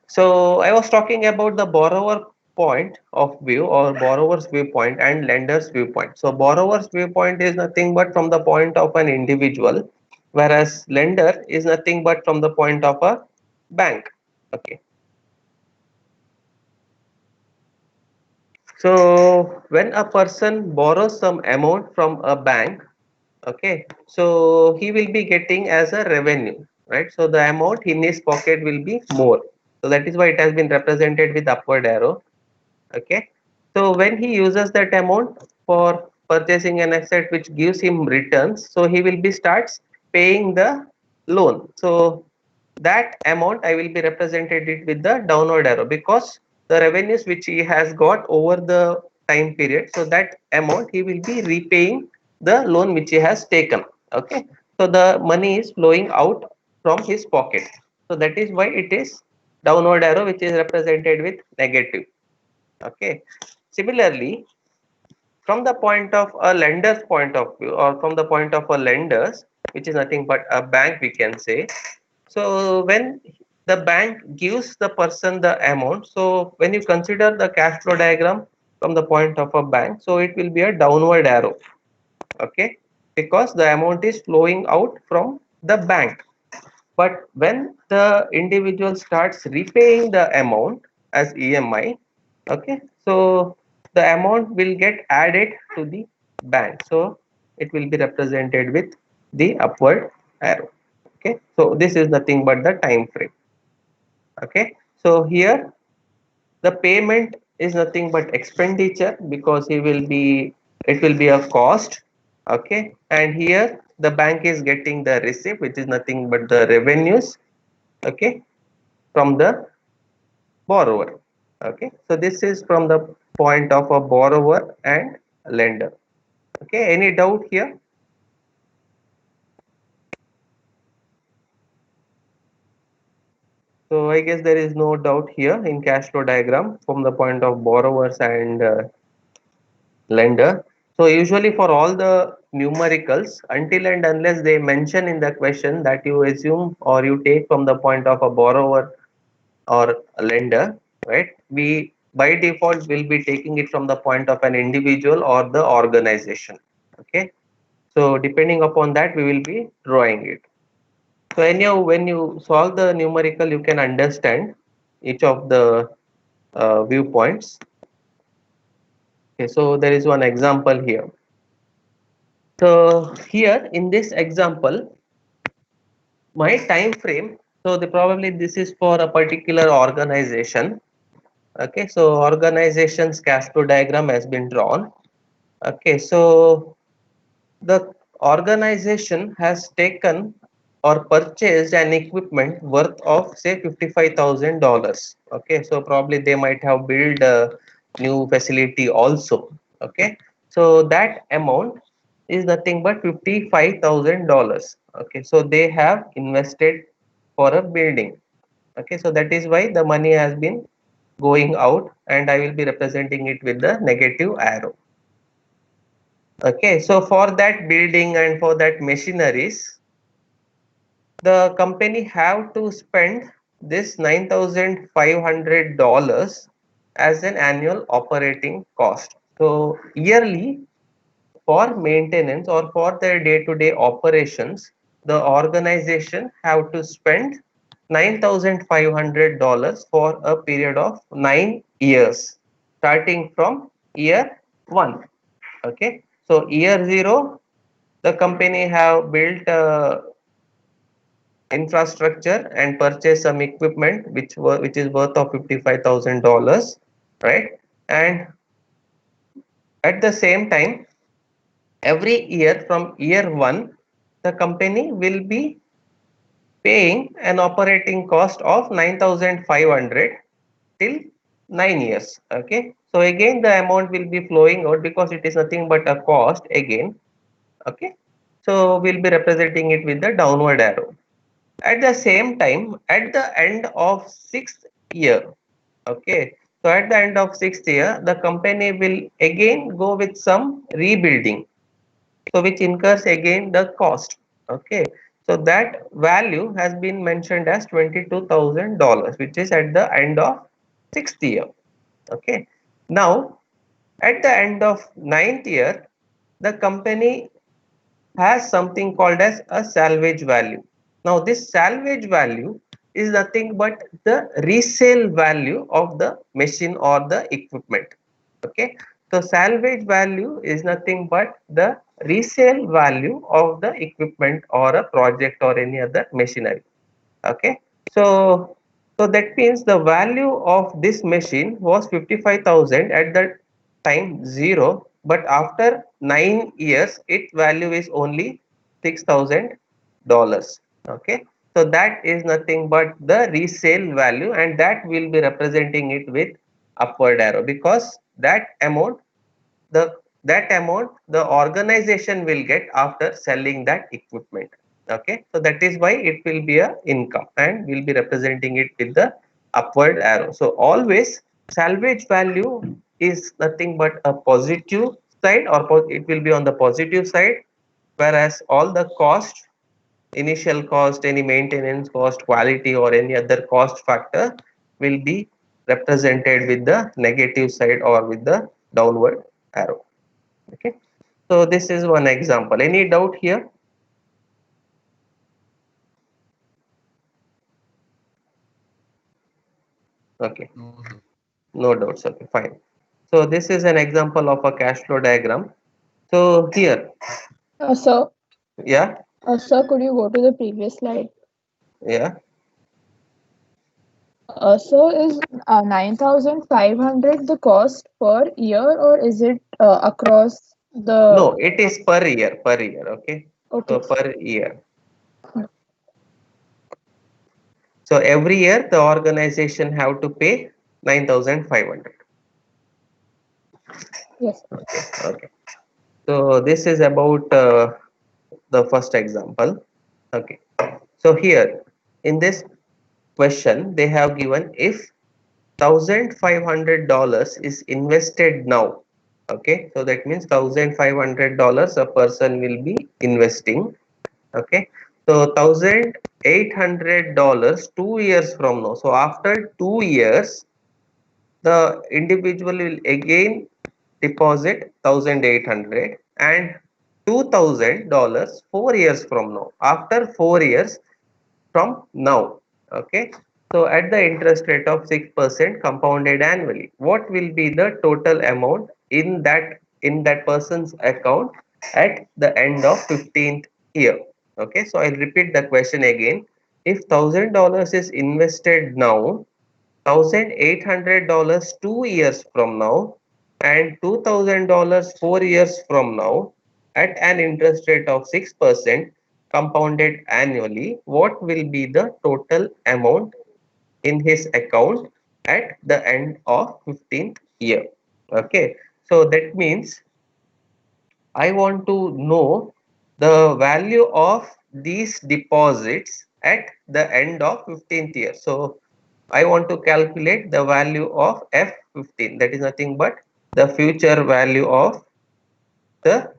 So I was talking about the borrower point of view, or borrower's viewpoint, and lender's viewpoint. So borrower's viewpoint is nothing but from the point of an individual, whereas lender is nothing but from the point of a bank. Okay. So when a person borrows some amount from a bank, okay, so he will be getting as a revenue, right? So the amount in his pocket will be more. So that is why it has been represented with upward arrow. Okay. So when he uses that amount for purchasing an asset which gives him returns, so he will be starts paying the loan. So that amount I will be represented it with the downward arrow, because the revenues which he has got over the time period, so that amount he will be repaying the loan which he has taken. Okay. So the money is flowing out from his pocket. So that is why it is downward arrow, which is represented with negative. Okay. Similarly, from the point of a lender's point of view, or from the point of a lender's, which is nothing but a bank, we can say. So when the bank gives the person the amount, so when you consider the cash flow diagram from the point of a bank, so it will be a downward arrow. Okay, because the amount is flowing out from the bank. But when the individual starts repaying the amount as EMI, okay, so the amount will get added to the bank. So it will be represented with the upward arrow. Okay, so this is nothing but the time frame. Okay, so here the payment is nothing but expenditure, because it will be a cost. Okay, and here the bank is getting the receipt, which is nothing but the revenues, okay, from the borrower. Okay, so this is from the point of a borrower and lender. Okay, any doubt here? So I guess there is no doubt here in cash flow diagram from the point of borrowers and lender. So usually for all the numericals, until and unless they mention in the question that you assume or you take from the point of a borrower or a lender, right? We by default will be taking it from the point of an individual or the organization. Okay. So depending upon that, we will be drawing it. So anyhow, when you solve the numerical, you can understand each of the viewpoints. Okay, so there is one example here. So here in this example, my time frame. So the probably this is for a particular organization. Okay, so organization's cash flow diagram has been drawn. Okay, so the organization has taken or purchased an equipment worth of say $55,000. Okay, so probably they might have built a new facility also. Okay, so that amount is nothing but $55,000. Okay, so they have invested for a building. Okay, so that is why the money has been going out, and I will be representing it with the negative arrow. Okay, so for that building and for that machineries, the company have to spend this $9,500 as an annual operating cost. So yearly, for maintenance or for their day-to-day operations, the organization have to spend $9,500 for a period of 9 years, starting from year 1. Okay, so year 0, the company have built infrastructure and purchased some equipment which is worth of $55,000, right? And at the same time, every year from year 1, the company will be paying an operating cost of 9,500 till 9 years. Okay, so again the amount will be flowing out because it is nothing but a cost again. Okay, so we'll be representing it with the downward arrow. At the same time, at the end of 6th year, okay, so at the end of 6th year, the company will again go with some rebuilding, so which incurs again the cost. Okay, so that value has been mentioned as $22,000, which is at the end of 6th year. Okay, now at the end of 9th year, the company has something called as a salvage value. Now this salvage value is nothing but the resale value of the machine or the equipment. Okay, so salvage value is nothing but the resale value of the equipment or a project or any other machinery. Okay, so that means the value of this machine was 55,000 at the time 0, but after 9 years its value is only $6,000. Okay, so that is nothing but the resale value, and that will be representing it with upward arrow, because the that amount the organization will get after selling that equipment. Okay, so that is why it will be a income, and we'll be representing it with the upward arrow. So always salvage value is nothing but a positive side, or it will be on the positive side, whereas all the cost, initial cost, any maintenance cost, quality or any other cost factor will be represented with the negative side or with the downward arrow. Okay, so this is one example. Any doubt here? Okay, no doubts. Okay, fine. So this is an example of a cash flow diagram. So here, Sir, yeah, sir, could you go to the previous slide? yeah. So is 9,500 the cost per year, or is it across the? No, it is per year, per year. Okay, Okay. so per year. So every year the organization have to pay 9,500. Yes. Okay. So this is about the first example. Okay. So here in this question they have given if $1,500 is invested now. Okay. So that means $1,500 a person will be investing. Okay. So $1,800 2 years from now. So after 2 years, the individual will again deposit 1,800 and $2,000 4 years from now. After 4 years from now. Okay. So at the interest rate of 6% compounded annually, what will be the total amount in that person's account at the end of 15th year? Okay. So I'll repeat the question again. If $1,000 is invested now, $1,800 2 years from now, and $2,000 4 years from now at an interest rate of 6% compounded annually, what will be the total amount in his account at the end of 15th year? Okay, so that means I want to know the value of these deposits at the end of 15th year. So I want to calculate the value of F15, that is nothing but the future value of the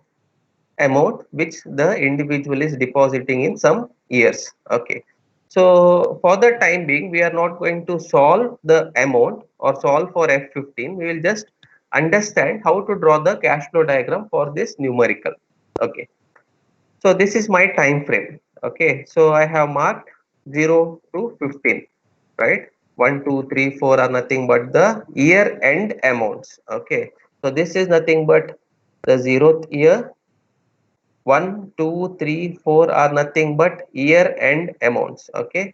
amount which the individual is depositing in some years. Okay, so for the time being we are not going to solve the amount or solve for F15. We will just understand how to draw the cash flow diagram for this numerical. Okay, so this is my time frame. Okay, so I have marked 0 to 15, right? 1, 2, 3, 4 are nothing but the year end amounts. Okay, so this is nothing but the 0th year. 1, 2, 3, 4 are nothing but year end amounts. Okay,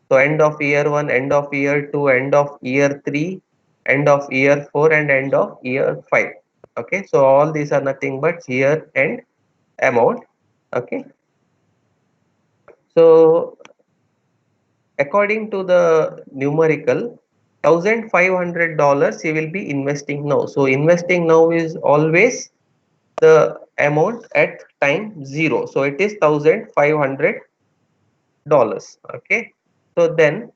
so end of year 1, end of year 2, end of year 3, end of year 4, and end of year 5. Okay, so all these are nothing but year end amount. Okay, so according to the numerical, $1,500 he will be investing now. So investing now is always the amount at time 0. So it is $1,500. Okay, so then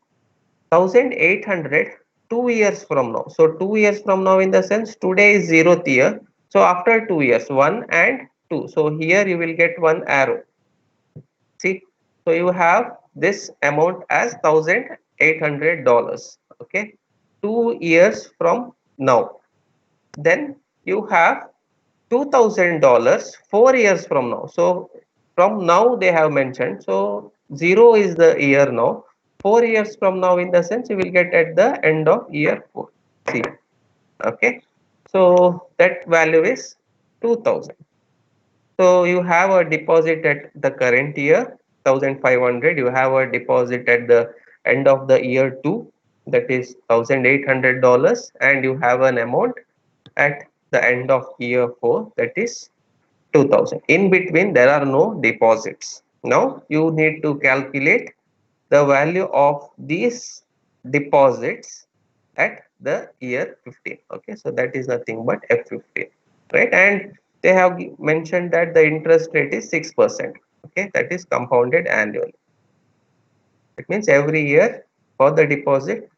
1,800 2 years from now. So 2 years from now, in the sense today is 0th year. So after 2 years, 1 and 2. So here you will get one arrow. See, so you have this amount as $1,800. Okay, 2 years from now. Then you have $2,000 4 years from now. So from now they have mentioned. So 0 is the year now. 4 years from now, in the sense you will get at the end of year 4. See, okay. So that value is 2,000. So you have a deposit at the current year 1,500. You have a deposit at the end of the year 2, that is $1,800, and you have an amount at the end of year 4, that is 2,000. In between there are no deposits. Now you need to calculate the value of these deposits at the year 15. Okay, so that is nothing but F15, right? And they have mentioned that the interest rate is 6%. Okay, that is compounded annually. It means every year for the deposit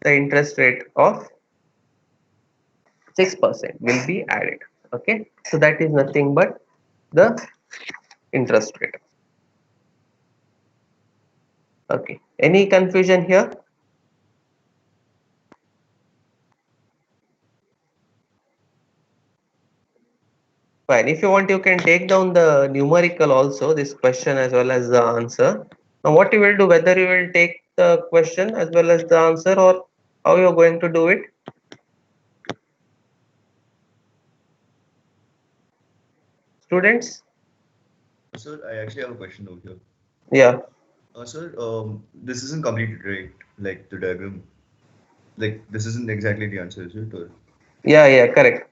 the interest rate of 6% will be added. Okay, so that is nothing but the interest rate. Okay, any confusion here? Fine. If you want, you can take down the numerical also, this question as well as the answer. Now, what you will do, whether you will take the question as well as the answer, or how you are going to do it? Students? Sir, I actually have a question over here. Yeah. Sir, this isn't completed, right? Like the diagram, like this isn't exactly the answer, is it? Or, Yeah, correct.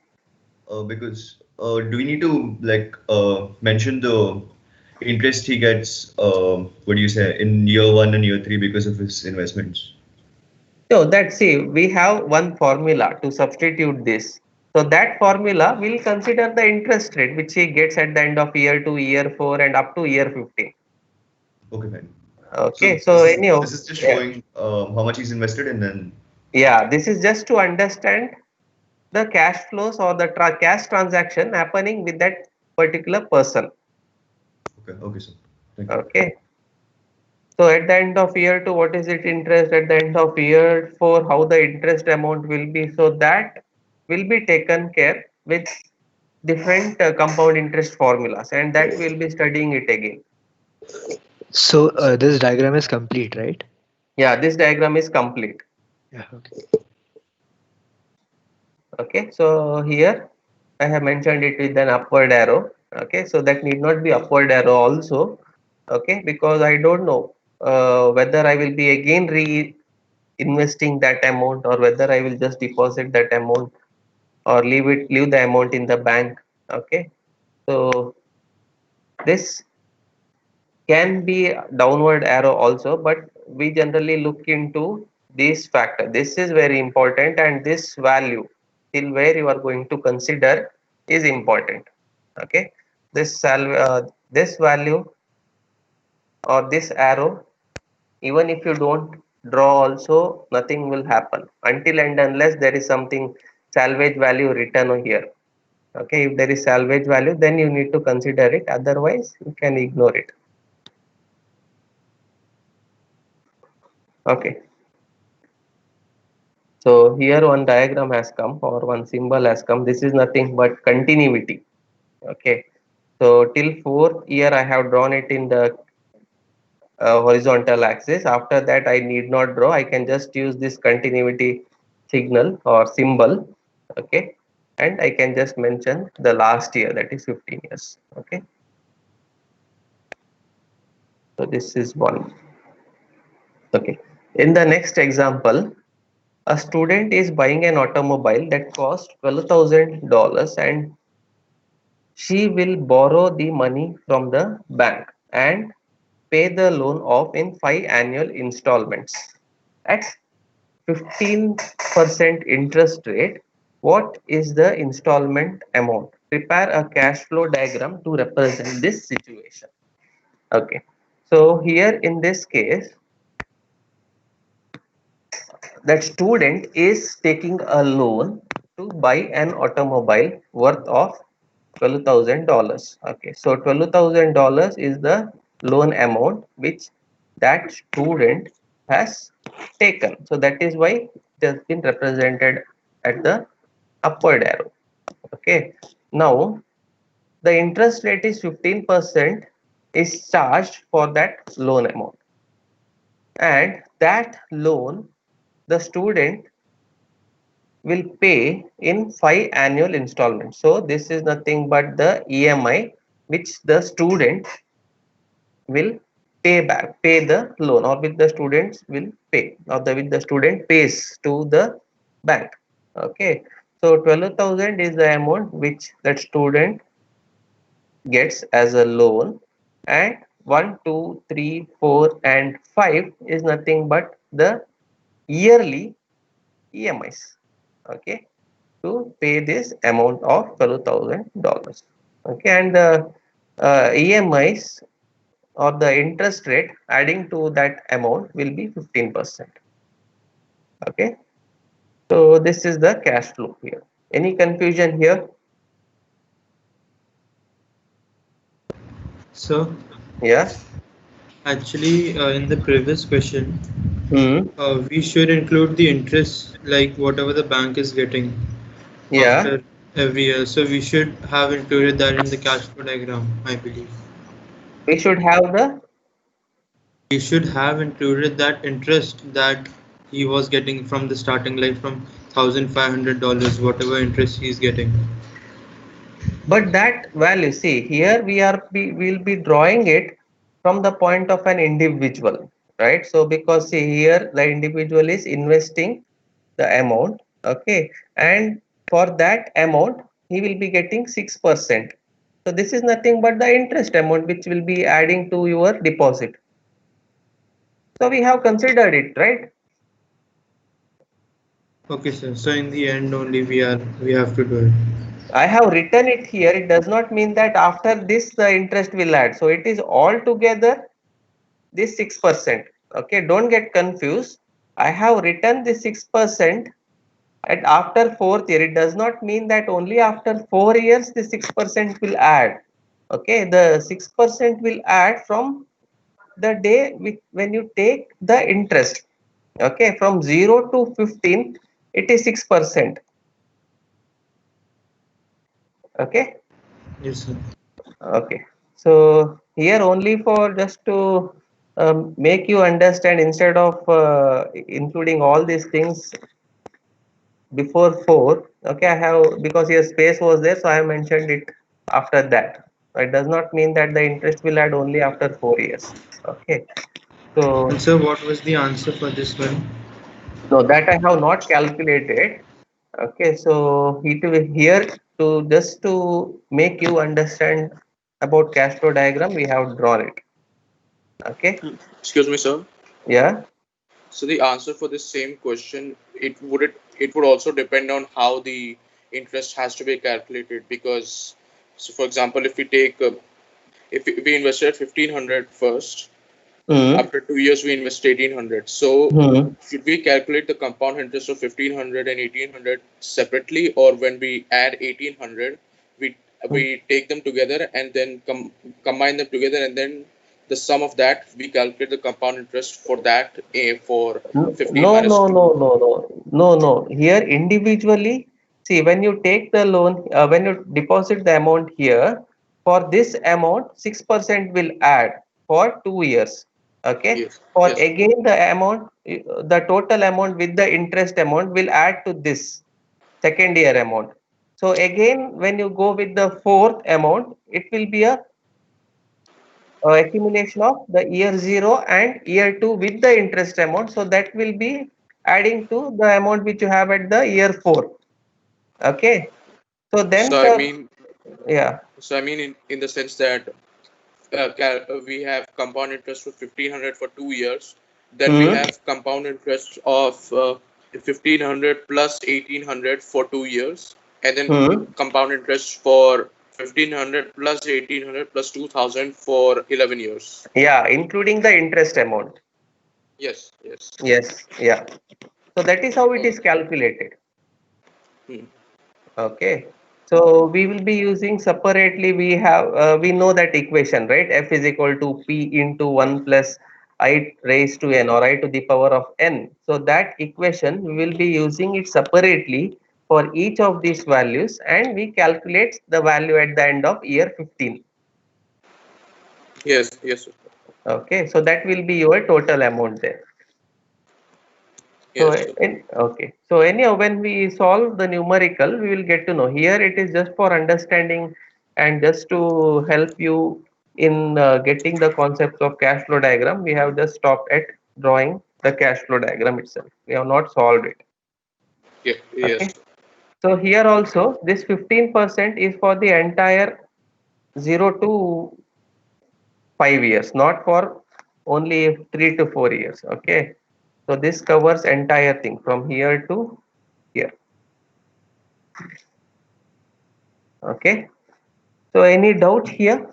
because do we need to like mention the interest he gets? What do you say in year 1 and year 3 because of his investments? So that, see, we have one formula to substitute this. So that formula will consider the interest rate which he gets at the end of year 2, year 4, and up to year 15. Okay, fine. Okay, So so this anyhow, is just showing how much he's invested and then. yeah, this is just to understand the cash flows or the cash transaction happening with that particular person. Okay, sir. Thank you. Okay. So at the end of year 2, what is it interest? At the end of year 4, how the interest amount will be? So that will be taken care with different compound interest formulas, and that we'll be studying it again. So this diagram is complete, right? Yeah, this diagram is complete. Yeah. Okay. Okay, so here I have mentioned it with an upward arrow. Okay, so that need not be upward arrow also. Okay, because I don't know whether I will be again investing that amount, or whether I will just deposit that amount or leave the amount in the bank. Okay, so this can be downward arrow also, but we generally look into this factor. This is very important, and this value till where you are going to consider is important. Okay, this value or this arrow, even if you don't draw also, nothing will happen until and unless there is something salvage value written here. Okay, if there is salvage value, then you need to consider it, otherwise you can ignore it. Okay, so here one diagram has come, or one symbol has come. This is nothing but continuity. Okay, so till 4th year I have drawn it in the horizontal axis. After that I need not draw, I can just use this continuity signal or symbol. Okay, and I can just mention the last year, that is 15 years. Okay, so this is one. Okay, in the next example, a student is buying an automobile that costs $12,000 and she will borrow the money from the bank and pay the loan off in 5 annual installments at 15% interest rate. What is the installment amount? Prepare a cash flow diagram to represent this situation. Okay. So here in this case, that student is taking a loan to buy an automobile worth of $12,000. Okay, so $12,000 is the loan amount which that student has taken. So that is why it has been represented at the upward arrow. Okay, now the interest rate is 15% is charged for that loan amount, and that loan the student will pay in 5 annual installments. So this is nothing but the EMI which the student will pay the loan, or which the students will pay, or which the student pays to the bank. Okay, so 12,000 is the amount which that student gets as a loan, and 1, 2, 3, 4 and 5 is nothing but the yearly EMIs. Okay, to pay this amount of $12,000. Okay, and the EMIs or the interest rate adding to that amount will be 15%. Okay, so this is the cash flow here. Any confusion here? So Yeah. actually, in the previous question, Hmm. we should include the interest, like whatever the bank is getting Yeah. after every year. So we should have included that in the cash flow diagram, I believe. We should have the. We should have included that interest that he was getting from the starting, like from $1,500, whatever interest he's getting. But that value, see here we will be drawing it from the point of an individual, right? So because see here the individual is investing the amount, okay, and for that amount he will be getting 6%. So this is nothing but the interest amount which will be adding to your deposit. So we have considered it, right? Okay, sir. So in the end only we have to do it. I have written it here. It does not mean that after this the interest will add. So it is all together this 6%. Okay, don't get confused. I have written this 6% at after fourth year. It does not mean that only after 4 years the 6% will add. Okay, the 6% will add from the day when you take the interest. Okay, from 0 to 15 it is 6%. Okay. Yes, sir. Okay, so here only for just to make you understand, instead of including all these things before 4, okay, I have, because here space was there, so I have mentioned it after that. It does not mean that the interest will add only after 4 years. Okay, so And sir, what was the answer for this one? no, that I have not calculated. Okay, so it will here to just to make you understand about cash flow diagram, we have drawn it. Okay, Excuse me, sir. yeah. So the answer for this same question, it would also depend on how the interest has to be calculated, because, so for example, if we take if we invested at 1500 first, Hmm. after 2 years we invest 1800. So Hmm. should we calculate the compound interest of 1500 and 1800 separately, or when we add 1800 we take them together and then combine them together, and then the sum of that we calculate the compound interest for that for 15 No, minus no, 2? no, no, no, no, no. Here individually, see when you take the loan, when you deposit the amount here, for this amount, 6% will add for 2 years. Okay. Yes, For yes, again the amount, the total amount with the interest amount will add to this second year amount. So again, when you go with the fourth amount, it will be a accumulation of the year 0 and year 2 with the interest amount. So that will be adding to the amount which you have at the year 4. Okay. So then So I mean, yeah. so I mean in the sense that we have compound interest for 1500 for 2 years. Then we Hmm. have compound interest of 1500 plus 1800 for 2 years, and then Hmm. compound interest for 1500 plus 1800 plus 2000 for 11 years. Yeah, including the interest amount. Yes, yes. Yes. Yeah. So that is how it is Okay. calculated. Hmm. Okay. So we will be using separately. We know that equation, right? F is equal to P into 1 plus I raised to n, or I to the power of n. So that equation we will be using it separately for each of these values, and we calculate the value at the end of year 15. Yes, yes, sir. Okay. So that will be your total amount there. So, Yes, sir. okay. So anyhow, when we solve the numerical, we will get to know. Here it is just for understanding and just to help you in getting the concepts of cash flow diagram. We have just stopped at drawing the cash flow diagram itself. We have not solved it. Yeah, yes, Okay. sir. So here also this 15% is for the entire 0 to 5 years, not for only 3 to 4 years. Okay. So this covers entire thing from here to here. Okay. So any doubt here?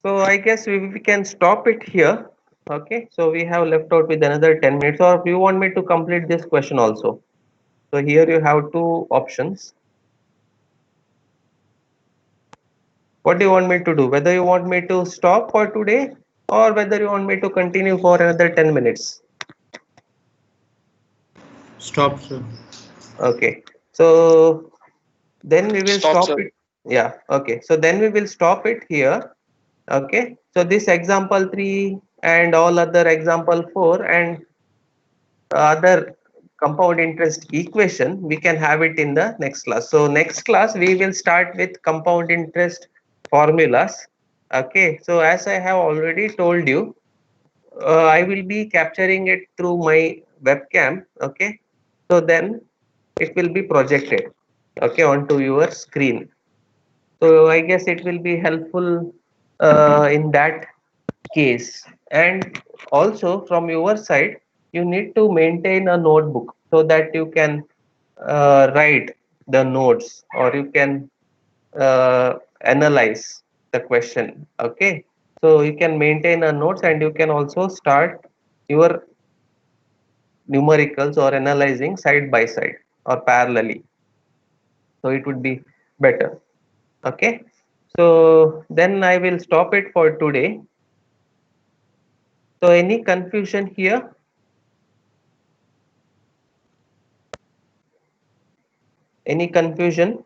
So I guess we can stop it here. Okay. So we have left out with another 10 minutes, or if you want me to complete this question also. So here you have two options. What do you want me to do? Whether you want me to stop for today, or whether you want me to continue for another 10 minutes. Stop, sir. Okay. So then we will Stop, stop sir. it. Yeah. Okay. So then we will stop it here. Okay. So this example 3 and all other example 4 and other compound interest equation, we can have it in the next class. So next class we will start with compound interest formulas. Okay. So as I have already told you, I will be capturing it through my webcam. Okay. So then it will be projected, okay, onto your screen. So I guess it will be helpful in that case. And also from your side, you need to maintain a notebook so that you can write the notes, or you can analyze the question. Okay. So you can maintain a notes, and you can also start your numericals or analyzing side by side or parallelly. So it would be better. Okay. So then I will stop it for today. So any confusion here? Any confusion?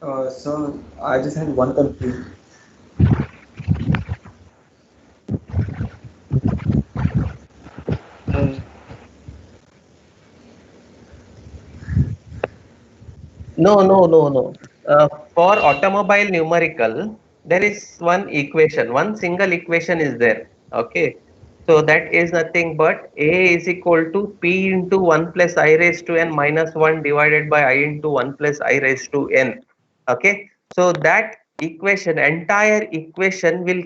So I just had one confusion. No, no, no, no. For automobile numerical, there is one equation, one single equation is there. Okay. So that is nothing but A is equal to P into 1 plus I raised to n minus 1 divided by I into 1 plus I raised to n. Okay. So that equation, entire equation will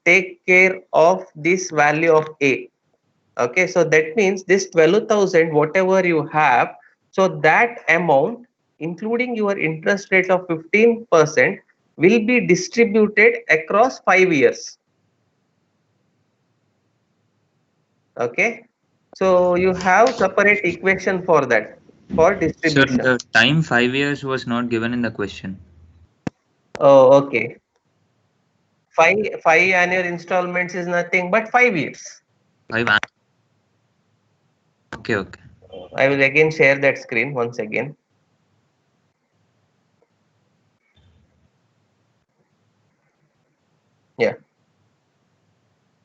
take care of this value of A. Okay. So that means this 12,000, whatever you have, so that amount, including your interest rate of 15%, will be distributed across 5 years. Okay. So you have separate equation for that, for Sir, distribution. the time 5 years was not given in the question. Oh, okay. Five annual installments is nothing but 5 years. Five. Okay, okay. I will again share that screen once again. Yeah.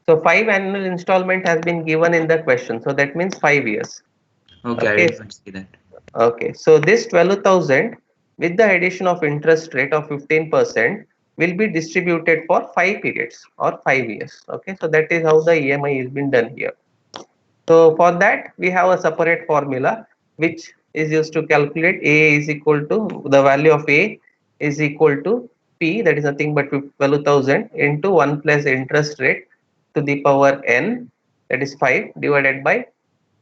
So 5 annual installment has been given in the question. So that means 5 years. Okay, I Okay. didn't see that. Okay. So this 12,000 with the addition of interest rate of 15%, will be distributed for 5 periods or 5 years. Okay, so that is how the EMI is been done here. So for that we have a separate formula which is used to calculate A is equal to the value of A is equal to P, that is nothing but 12,000 into 1 plus interest rate to the power n, that is 5, divided by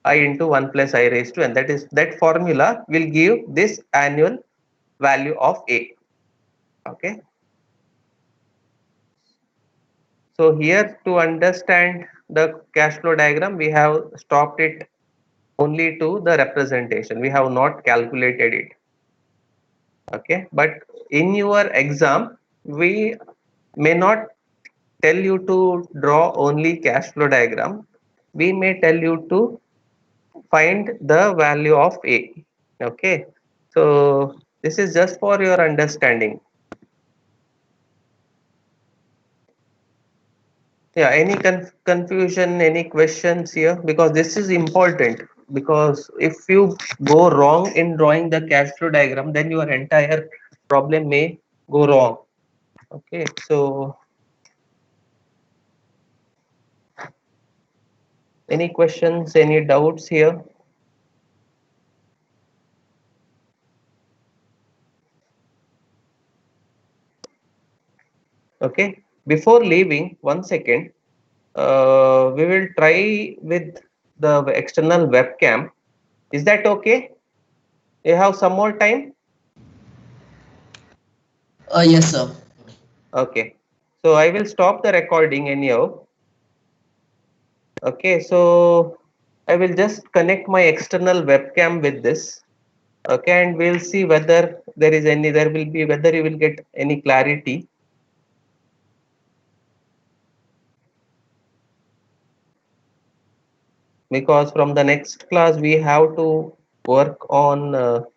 I into 1 plus I raised to n. That is, that formula will give this annual value of A. Okay. So here, to understand the cash flow diagram, we have stopped it only to the representation. We have not calculated it. Okay, but in your exam, we may not tell you to draw only cash flow diagram. We may tell you to find the value of A. Okay, so this is just for your understanding. Yeah, any confusion, any questions here? Because this is important, because if you go wrong in drawing the cash flow diagram, then your entire problem may go wrong. Okay, so any questions, any doubts here? Okay, before leaving, 1 second, we will try with the external webcam. Is that okay? You have some more time? Yes, sir. Okay, so I will stop the recording anyhow. Okay, so I will just connect my external webcam with this. Okay, and we'll see whether there is any, whether you will get any clarity. Because from the next class we have to work on the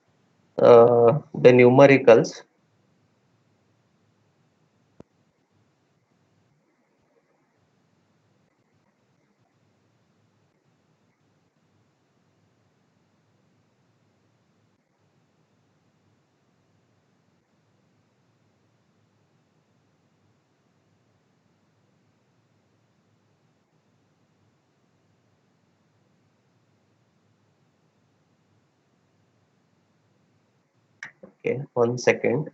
numericals. Okay, 1 second.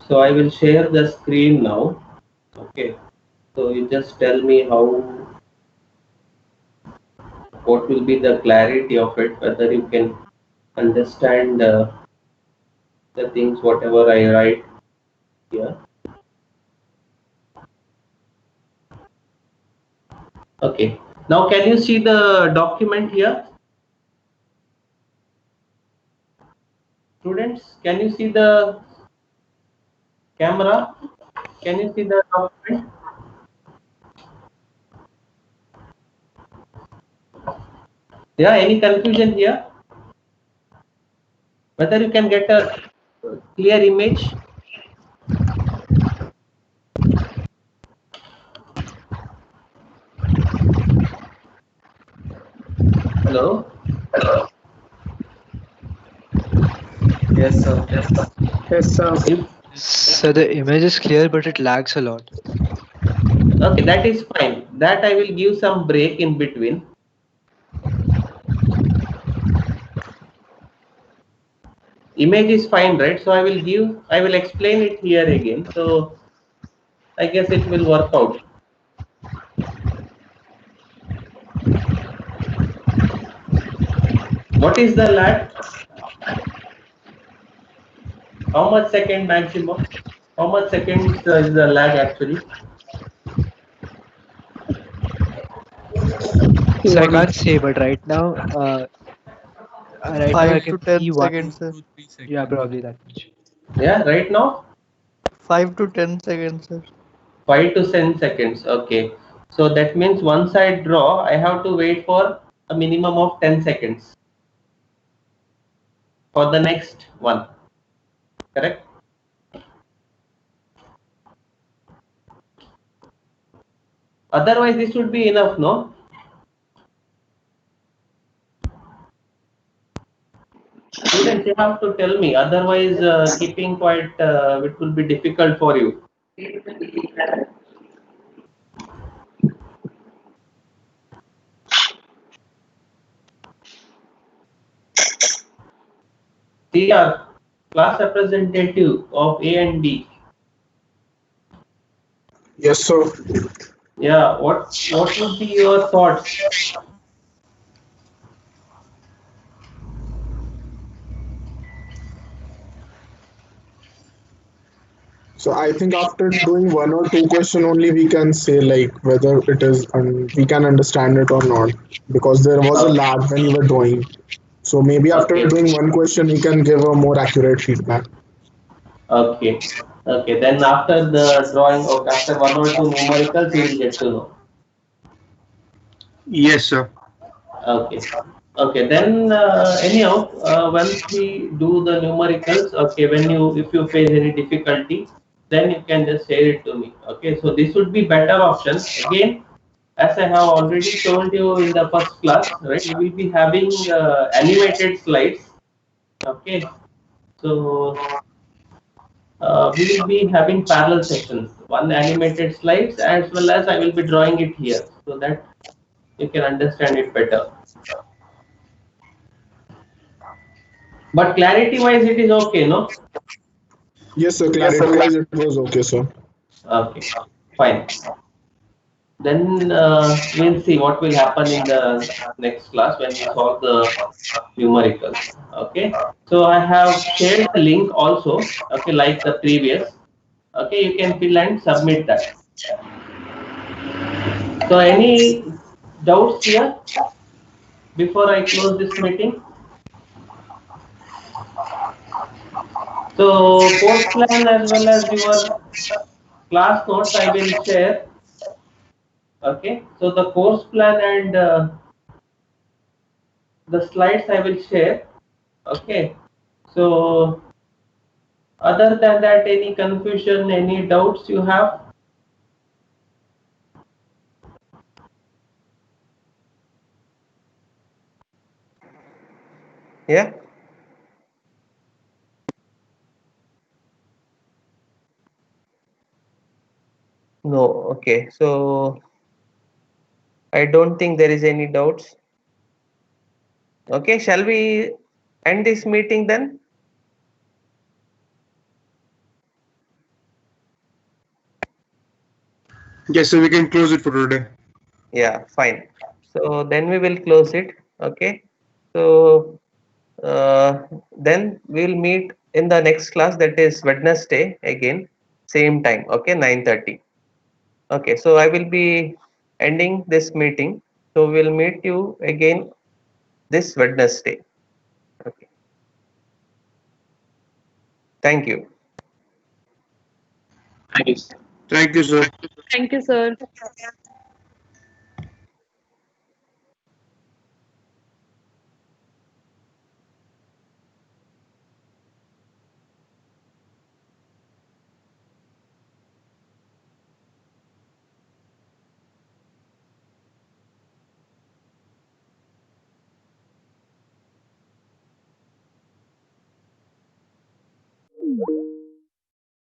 So I will share the screen now. Okay, so you just tell me what will be the clarity of it, whether you can understand the things whatever I write here. Okay, now can you see the document here? Students, can you see the camera? Can you see the document? Yeah, any confusion here? Whether you can get a clear image? Hello? Yes, sir. Yes, sir. Yes, sir. So the image is clear, but it lags a lot. Okay, that is fine. That I will give some break in between. Image is fine, right? So I will explain it here again. So I guess it will work out. What is the lag? How much second maximum? How much seconds is the lag actually? So I can't say, but right now, I 5 can to 10 see one. seconds, sir. Yeah, probably that much. Yeah, right now 5 to 10 seconds, sir. 5 to 10 seconds. Okay. So that means once I draw, I have to wait for a minimum of 10 seconds for the next one. Correct? Otherwise, this would be enough, no? Students, you have to tell me. Otherwise, keeping quiet, it will be difficult for you. CR, class representative of A and B. Yes, sir. Yeah, what would be your thoughts? So I think after doing one or two question only we can say like whether it is we can understand it or not, because there was a lag when you were doing. So maybe after Okay. doing one question we can give a more accurate feedback. Okay. Okay. Then after the drawing, okay, after one or two numericals, you will get to know. Yes, sir. Okay. Okay. Then anyhow, once we do the numericals, okay, if you face any difficulty, then you can just share it to me. Okay. So this would be better option. Again, as I have already told you in the first class, right? We will be having animated slides. Okay. So we will be having parallel sessions, one animated slides as well as I will be drawing it here so that you can understand it better. But clarity wise, it is okay, no? Yes, sir. Clarity wise it was okay, sir. Okay, fine. Then we'll see what will happen in the next class when we solve the numericals. Okay, so I have shared the link also. Okay, like the previous. Okay, you can fill and submit that. So any doubts here before I close this meeting? So course plan as well as your class notes I will share. Okay, so the course plan and the slides I will share. Okay, so other than that, any confusion, any doubts you have? Yeah. No. Okay. So I don't think there is any doubts. Okay. Shall we end this meeting then? Yes, so we can close it for today. Yeah. Fine. So then we will close it. Okay. So then we'll meet in the next class, that is Wednesday again, same time. Okay, 9:30. Okay. So I will be ending this meeting. So we'll meet you again this Wednesday. Okay. Thank you. Thank you, sir. Thank you, sir.